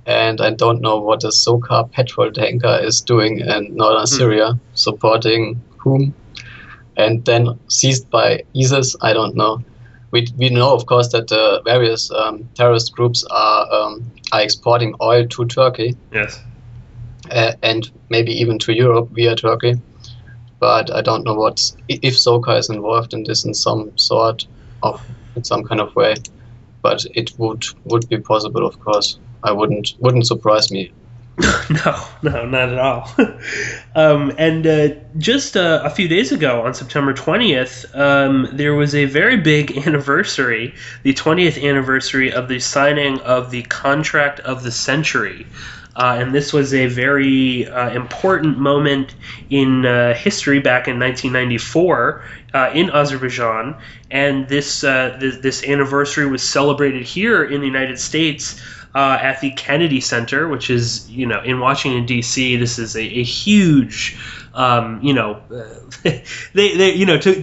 And I don't know what a SOCAR petrol tanker is doing in northern Syria, supporting whom, and then seized by ISIS. I don't know. We know, of course, that the various terrorist groups are exporting oil to Turkey. Yes. And maybe even to Europe via Turkey. But I don't know if SOCAR is involved in this in some kind of way. But it would be possible, of course. Wouldn't surprise me. No, not at all. And just a few days ago, on September 20th, there was a very big anniversary, the 20th anniversary of the signing of the Contract of the Century. And this was a very important moment in history back in 1994 in Azerbaijan. And this anniversary was celebrated here in the United States at the Kennedy Center, which is, in Washington, D.C. This is a huge, to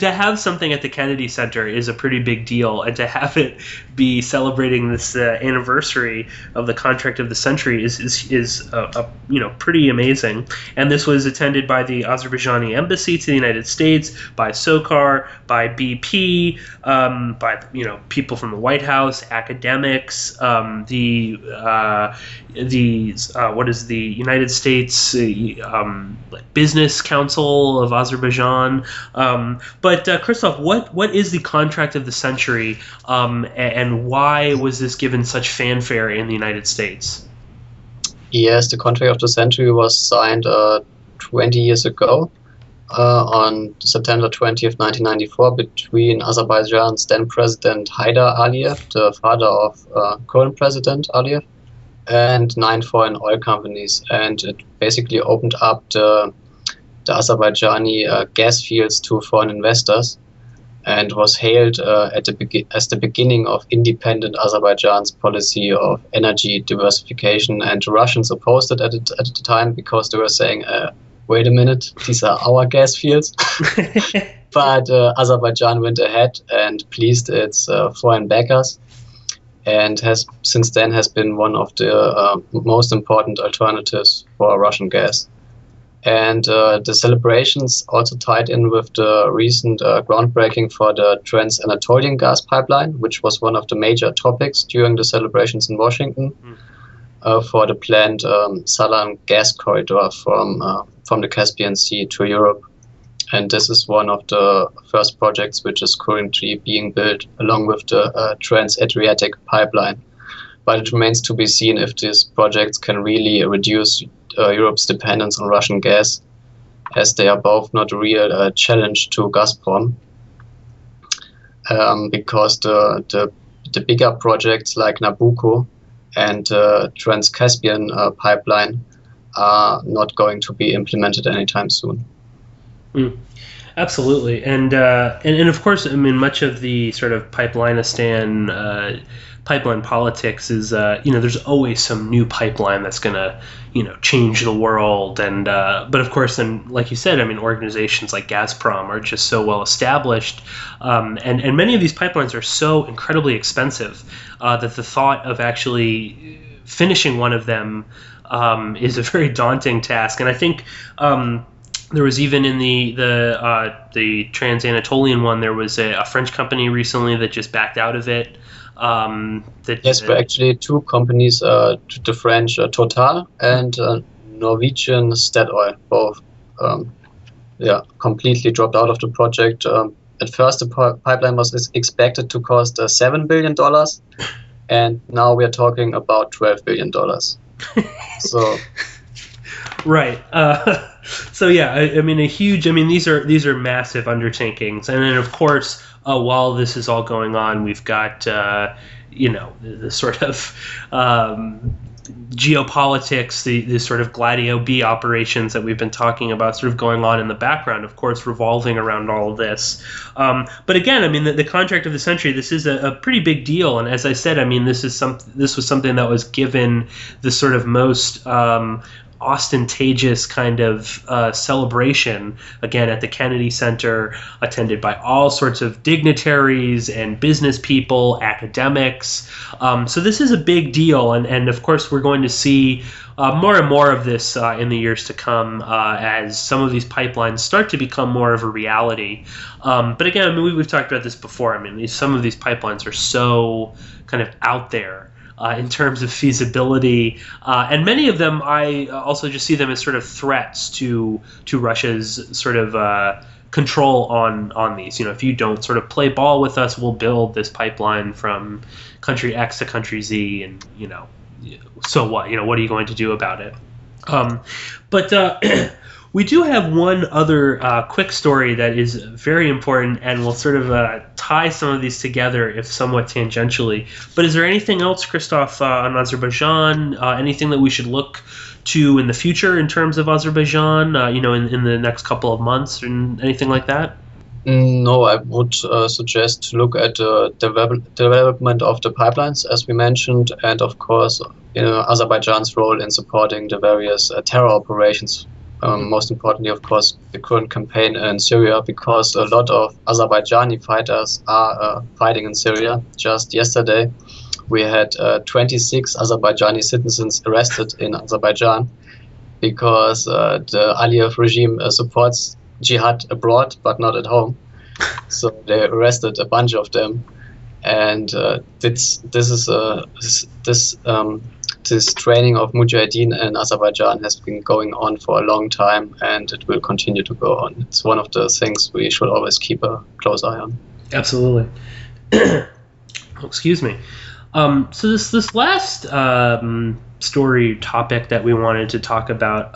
have something at the Kennedy Center is a pretty big deal, and to have it be celebrating this anniversary of the Contract of the Century is pretty amazing. And this was attended by the Azerbaijani embassy to the United States, by SOCAR, by BP, by people from the White House, academics, the United States Business Council of Azerbaijan. But Christoph, what is the Contract of the Century, and why was this given such fanfare in the United States? Yes, the Contract of the Century was signed 20 years ago on September 20th, 1994, between Azerbaijan's then President Haidar Aliyev, the father of current President Aliyev, and 9 foreign oil companies. And it basically opened up the Azerbaijani gas fields to foreign investors, and was hailed as the beginning of independent Azerbaijan's policy of energy diversification. And the Russians opposed it at the time, because they were saying, wait a minute, these are our gas fields. But Azerbaijan went ahead and pleased its foreign backers, and has since then been one of the most important alternatives for Russian gas. And the celebrations also tied in with the recent groundbreaking for the Trans-Anatolian gas pipeline, which was one of the major topics during the celebrations in Washington, for the planned Salam gas corridor from the Caspian Sea to Europe. And this is one of the first projects which is currently being built, along with the Trans-Adriatic pipeline. But it remains to be seen if these projects can really reduce Europe's dependence on Russian gas, as they are both not a real challenge to Gazprom, because the bigger projects like Nabucco and Trans-Caspian pipeline are not going to be implemented anytime soon. Absolutely, and of course, I mean, much of the sort of Pipelineistan pipeline politics is, there's always some new pipeline that's going to, change the world, and but of course, then, like you said, I mean, organizations like Gazprom are just so well established, and many of these pipelines are so incredibly expensive that the thought of actually finishing one of them is a very daunting task, and I think. There was even in the Trans-Anatolian one, there was a French company recently that just backed out of it. Yes, but actually two companies, the French Total and Norwegian Statoil, both completely dropped out of the project. At first, the pipeline was expected to cost $7 billion, and now we are talking about $12 billion. So. Right. So yeah, I mean, these are massive undertakings, and then of course, while this is all going on, we've got the sort of geopolitics, the sort of Gladio B operations that we've been talking about, sort of going on in the background, of course, revolving around all of this. But again, I mean, the contract of the century, this is a pretty big deal, and as I said, I mean, this was something that was given the sort of most ostentatious kind of celebration, again, at the Kennedy Center, attended by all sorts of dignitaries and business people, academics. So this is a big deal, and of course we're going to see more and more of this in the years to come as some of these pipelines start to become more of a reality. But again, I mean, we've talked about this before. I mean, some of these pipelines are so kind of out there in terms of feasibility, and many of them I also just see them as sort of threats to Russia's sort of control on these. If you don't sort of play ball with us, we'll build this pipeline from country X to country Z, and so what? What are you going to do about it? But we do have one other quick story that is very important and will sort of tie some of these together, if somewhat tangentially. But is there anything else, Christoph, on Azerbaijan? Anything that we should look to in the future in terms of Azerbaijan, in the next couple of months, and anything like that? No, I would suggest to look at the development of the pipelines, as we mentioned, and of course, Azerbaijan's role in supporting the various terror operations. Most importantly, of course, the current campaign in Syria, because a lot of Azerbaijani fighters are fighting in Syria. Just yesterday, we had 26 Azerbaijani citizens arrested in Azerbaijan because the Aliyev regime supports jihad abroad, but not at home. So they arrested a bunch of them, and this training of Mujahideen in Azerbaijan has been going on for a long time, and it will continue to go on. It's one of the things we should always keep a close eye on. Absolutely. Excuse me. So this last story topic that we wanted to talk about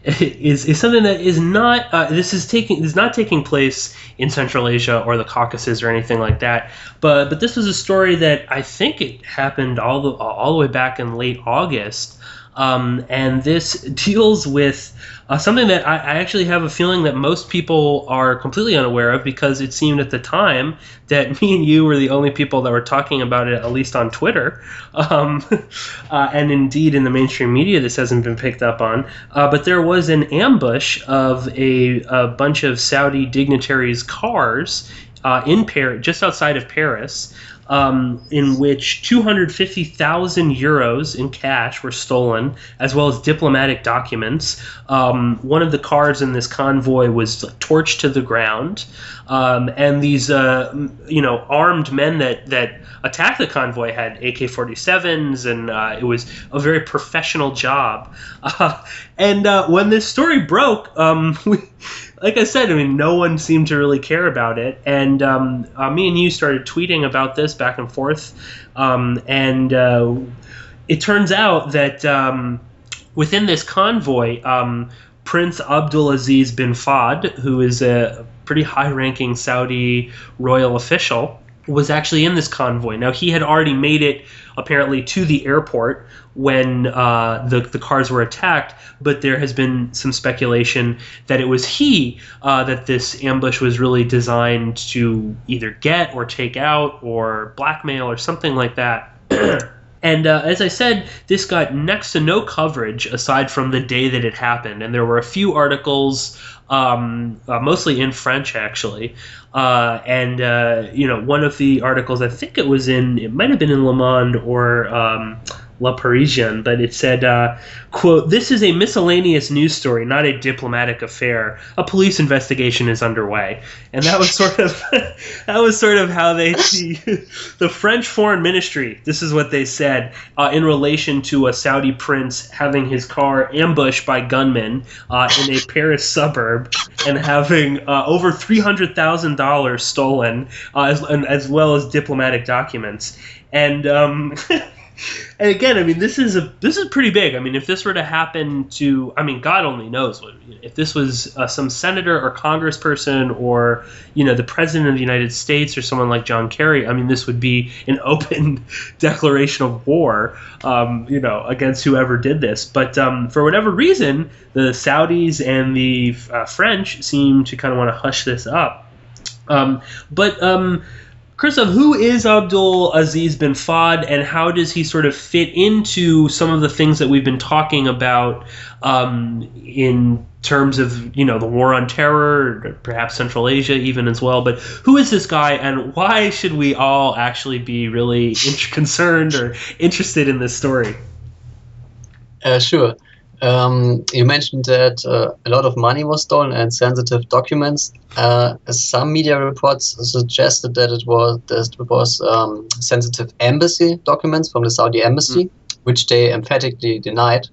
is something that is not is not taking place in Central Asia or the Caucasus or anything like that. But this was a story that I think it happened all the way back in late August, and this deals with something that I actually have a feeling that most people are completely unaware of, because it seemed at the time that me and you were the only people that were talking about it, at least on Twitter. And indeed, in the mainstream media, this hasn't been picked up on. But there was an ambush of a bunch of Saudi dignitaries' cars in Paris, just outside of Paris, in which 250,000 euros in cash were stolen, as well as diplomatic documents. One of the cars in this convoy was torched to the ground, and these armed men that attacked the convoy had AK-47s, and it was a very professional job. And when this story broke, like I said, I mean, no one seemed to really care about it, and me and you started tweeting about this back and forth, and it turns out that within this convoy, Prince Abdul Aziz bin Fahd, who is a pretty high-ranking Saudi royal official, was actually in this convoy. Now, he had already made it, apparently, to the airport when the cars were attacked, but there has been some speculation that it was he that this ambush was really designed to either get or take out or blackmail or something like that. And as I said, this got next to no coverage aside from the day that it happened. And there were a few articles, mostly in French, actually. One of the articles, I think it might have been in Le Monde or La Parisienne, but it said, quote, "This is a miscellaneous news story, not a diplomatic affair. A police investigation is underway." And that was sort of how they see the French Foreign Ministry. This is what they said in relation to a Saudi prince having his car ambushed by gunmen in a Paris suburb and having over $300,000 stolen, as well as diplomatic documents. And and again, I mean, this is pretty big. I mean, if this were to happen to, I mean, God only knows if this was some senator or congressperson or, the president of the United States or someone like John Kerry. I mean, this would be an open declaration of war, against whoever did this. But for whatever reason, the Saudis and the French seem to kind of want to hush this up. Christoph, who is Abdul Aziz bin Fahd, and how does he sort of fit into some of the things that we've been talking about in terms of, the war on terror, perhaps Central Asia even as well? But who is this guy, and why should we all actually be really concerned or interested in this story? Sure. You mentioned that a lot of money was stolen and sensitive documents. Some media reports suggested that it was sensitive embassy documents from the Saudi embassy, which they emphatically denied.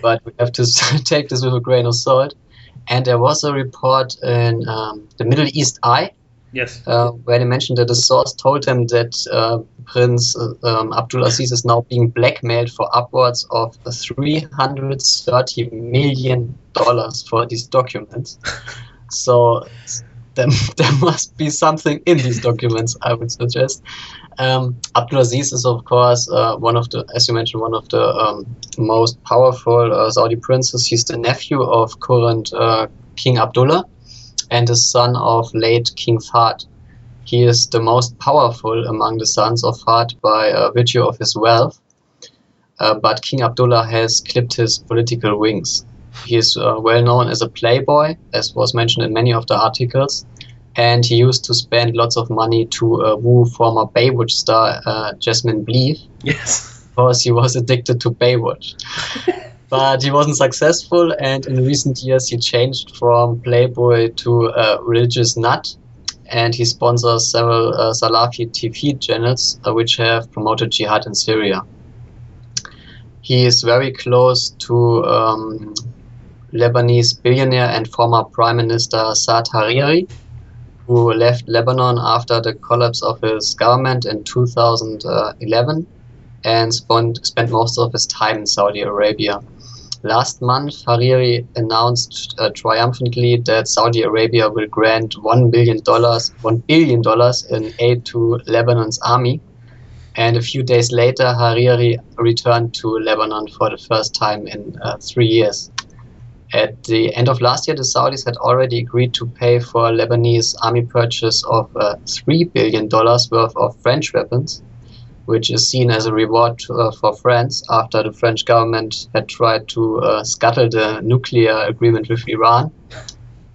But we have to take this with a grain of salt. And there was a report in the Middle East Eye, yes, where they mentioned that a source told them that Prince Abdul Aziz is now being blackmailed for upwards of $330 million for these documents. So there must be something in these documents, I would suggest. Abdul Aziz is, of course, as you mentioned, one of the most powerful Saudi princes. He's the nephew of current King Abdullah and the son of late King Fahd. He is the most powerful among the sons of Fahd by virtue of his wealth, but King Abdullah has clipped his political wings. He is well known as a playboy, as was mentioned in many of the articles, and he used to spend lots of money to woo former Baywatch star Jasmine Bleeth, yes, because he was addicted to Baywatch. But he wasn't successful, and in recent years he changed from playboy to a religious nut, and he sponsors several Salafi TV channels which have promoted jihad in Syria. He is very close to Lebanese billionaire and former Prime Minister Saad Hariri, who left Lebanon after the collapse of his government in 2011 and spent most of his time in Saudi Arabia. Last month, Hariri announced triumphantly that Saudi Arabia will grant $1 billion in aid to Lebanon's army. And a few days later, Hariri returned to Lebanon for the first time in 3 years. At the end of last year, the Saudis had already agreed to pay for Lebanese army purchase of $3 billion worth of French weapons, which is seen as a reward for France after the French government had tried to scuttle the nuclear agreement with Iran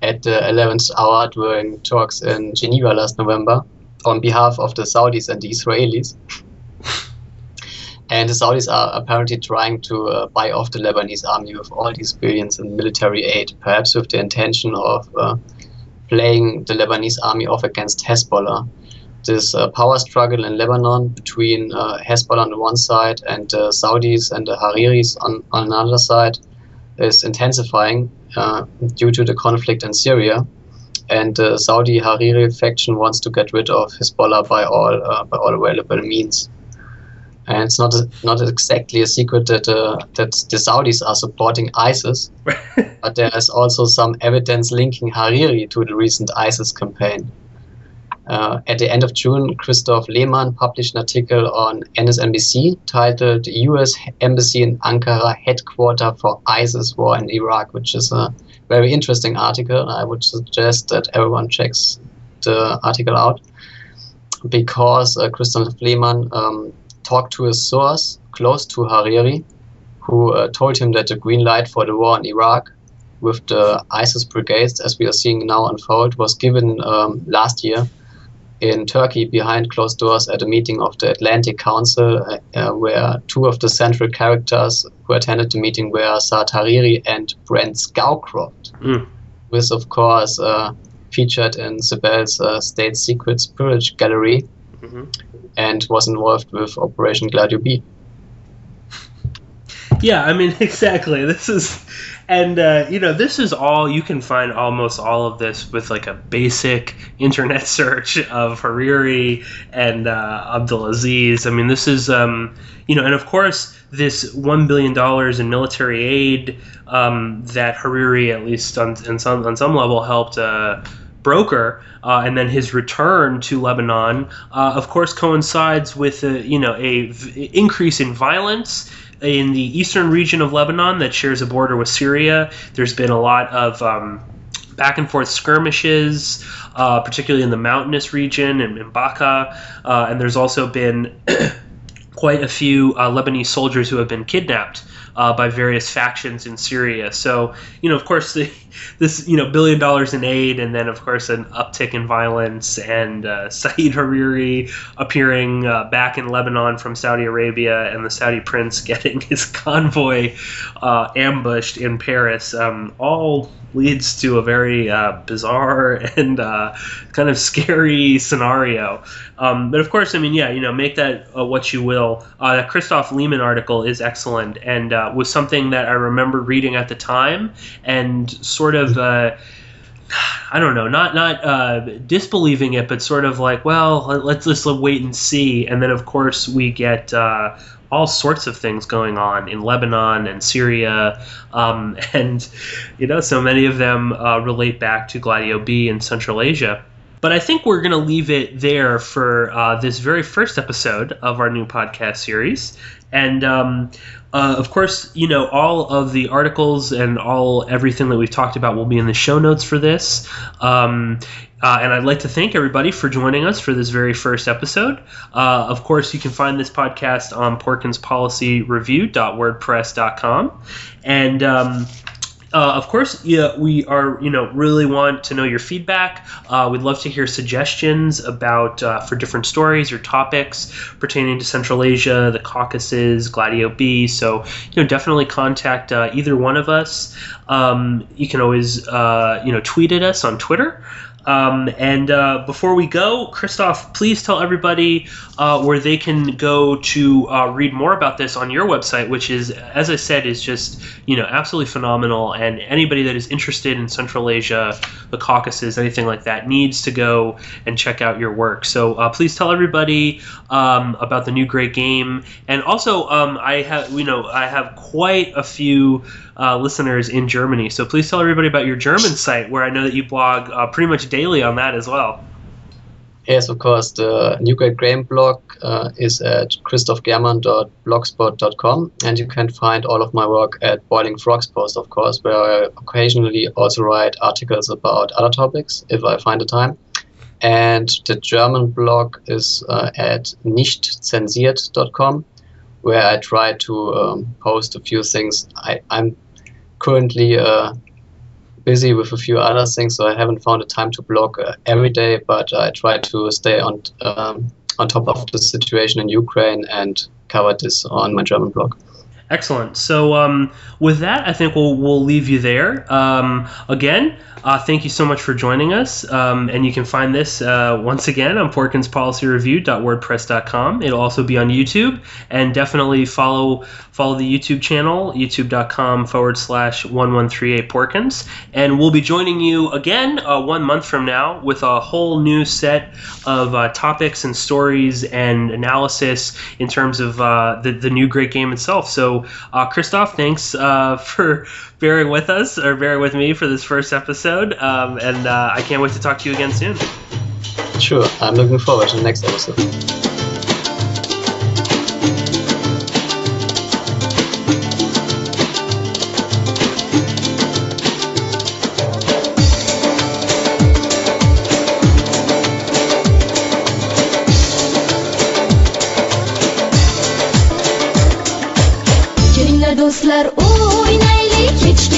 at the 11th hour during talks in Geneva last November on behalf of the Saudis and the Israelis. And the Saudis are apparently trying to buy off the Lebanese army with all these billions in military aid, perhaps with the intention of playing the Lebanese army off against Hezbollah. This power struggle in Lebanon between Hezbollah on the one side and the Saudis and the Hariris on another side is intensifying due to the conflict in Syria. And the Saudi Hariri faction wants to get rid of Hezbollah by all available means. And it's not exactly a secret that the Saudis are supporting ISIS, but there is also some evidence linking Hariri to the recent ISIS campaign. At the end of June, Christoph Lehmann published an article on NSNBC titled "U.S. Embassy in Ankara Headquarter for ISIS War in Iraq," which is a very interesting article. I would suggest that everyone checks the article out, because Christoph Lehmann talked to a source close to Hariri, who told him that the green light for the war in Iraq with the ISIS brigades, as we are seeing now unfold, was given last year in Turkey behind closed doors at a meeting of the Atlantic Council, where two of the central characters who attended the meeting were Saad Hariri and Brent Scowcroft, with, of course, featured in Sibel's State Secrets Pillage Gallery, and was involved with Operation Gladio B. Yeah, I mean, exactly. This is, and this is all, you can find almost all of this with like a basic internet search of Hariri and Abdul Aziz. I mean, this is, and of course, this $1 billion in military aid that Hariri, at least on some level, helped broker, and then his return to Lebanon, of course, coincides with a increase in violence in the eastern region of Lebanon that shares a border with Syria. There's been a lot of back and forth skirmishes, particularly in the mountainous region and in Baqa, and there's also been quite a few Lebanese soldiers who have been kidnapped by various factions in Syria. So, of course, this $1 billion in aid, and then, of course, an uptick in violence, and Saeed Hariri appearing back in Lebanon from Saudi Arabia, and the Saudi prince getting his convoy ambushed in Paris, all leads to a very bizarre and kind of scary scenario. But of course, I mean, make that what you will. That Christoph Lehmann article is excellent, and was something that I remember reading at the time, and sort of, I don't know, not disbelieving it, but sort of like, well, let's just wait and see. And then, of course, we get all sorts of things going on in Lebanon and Syria, and so many of them relate back to Gladio B in Central Asia. But I think we're going to leave it there for this very first episode of our new podcast series. And of course, all of the articles and everything that we've talked about will be in the show notes for this. And I'd like to thank everybody for joining us for this very first episode. Of course, you can find this podcast on porkinspolicyreview.wordpress.com. And of course, we are, really want to know your feedback. We'd love to hear suggestions about for different stories or topics pertaining to Central Asia, the Caucasus, Gladio B. So, definitely contact either one of us. You can always, tweet at us on Twitter. And before we go, Christoph, please tell everybody where they can go to read more about this on your website, which is, as I said, is just, absolutely phenomenal. And anybody that is interested in Central Asia, the Caucasus, anything like that, needs to go and check out your work. So please tell everybody about the new great game. And also, I have quite a few listeners in Germany. So please tell everybody about your German site, where I know that you blog pretty much daily on that as well. Yes, of course. The New Great Game blog is at christophgerman.blogspot.com, and you can find all of my work at Boiling Frogs Post, of course, where I occasionally also write articles about other topics if I find the time. And the German blog is at nichtzensiert.com, where I try to post a few things. I'm currently busy with a few other things, so I haven't found the time to blog every day, but I try to stay on top of the situation in Ukraine and cover this on my German blog. Excellent. So with that, I think we'll leave you there. Again, thank you so much for joining us. And you can find this once again on porkinspolicyreview.wordpress.com. It'll also be on YouTube, and definitely follow the YouTube channel, youtube.com/1138porkins. And we'll be joining you again 1 month from now with a whole new set of topics and stories and analysis in terms of the new great game itself. So Christoph, thanks for bearing with me for this first episode, and I can't wait to talk to you again soon. Sure, I'm looking forward to the next episode. Dostlar oynayli, keçdi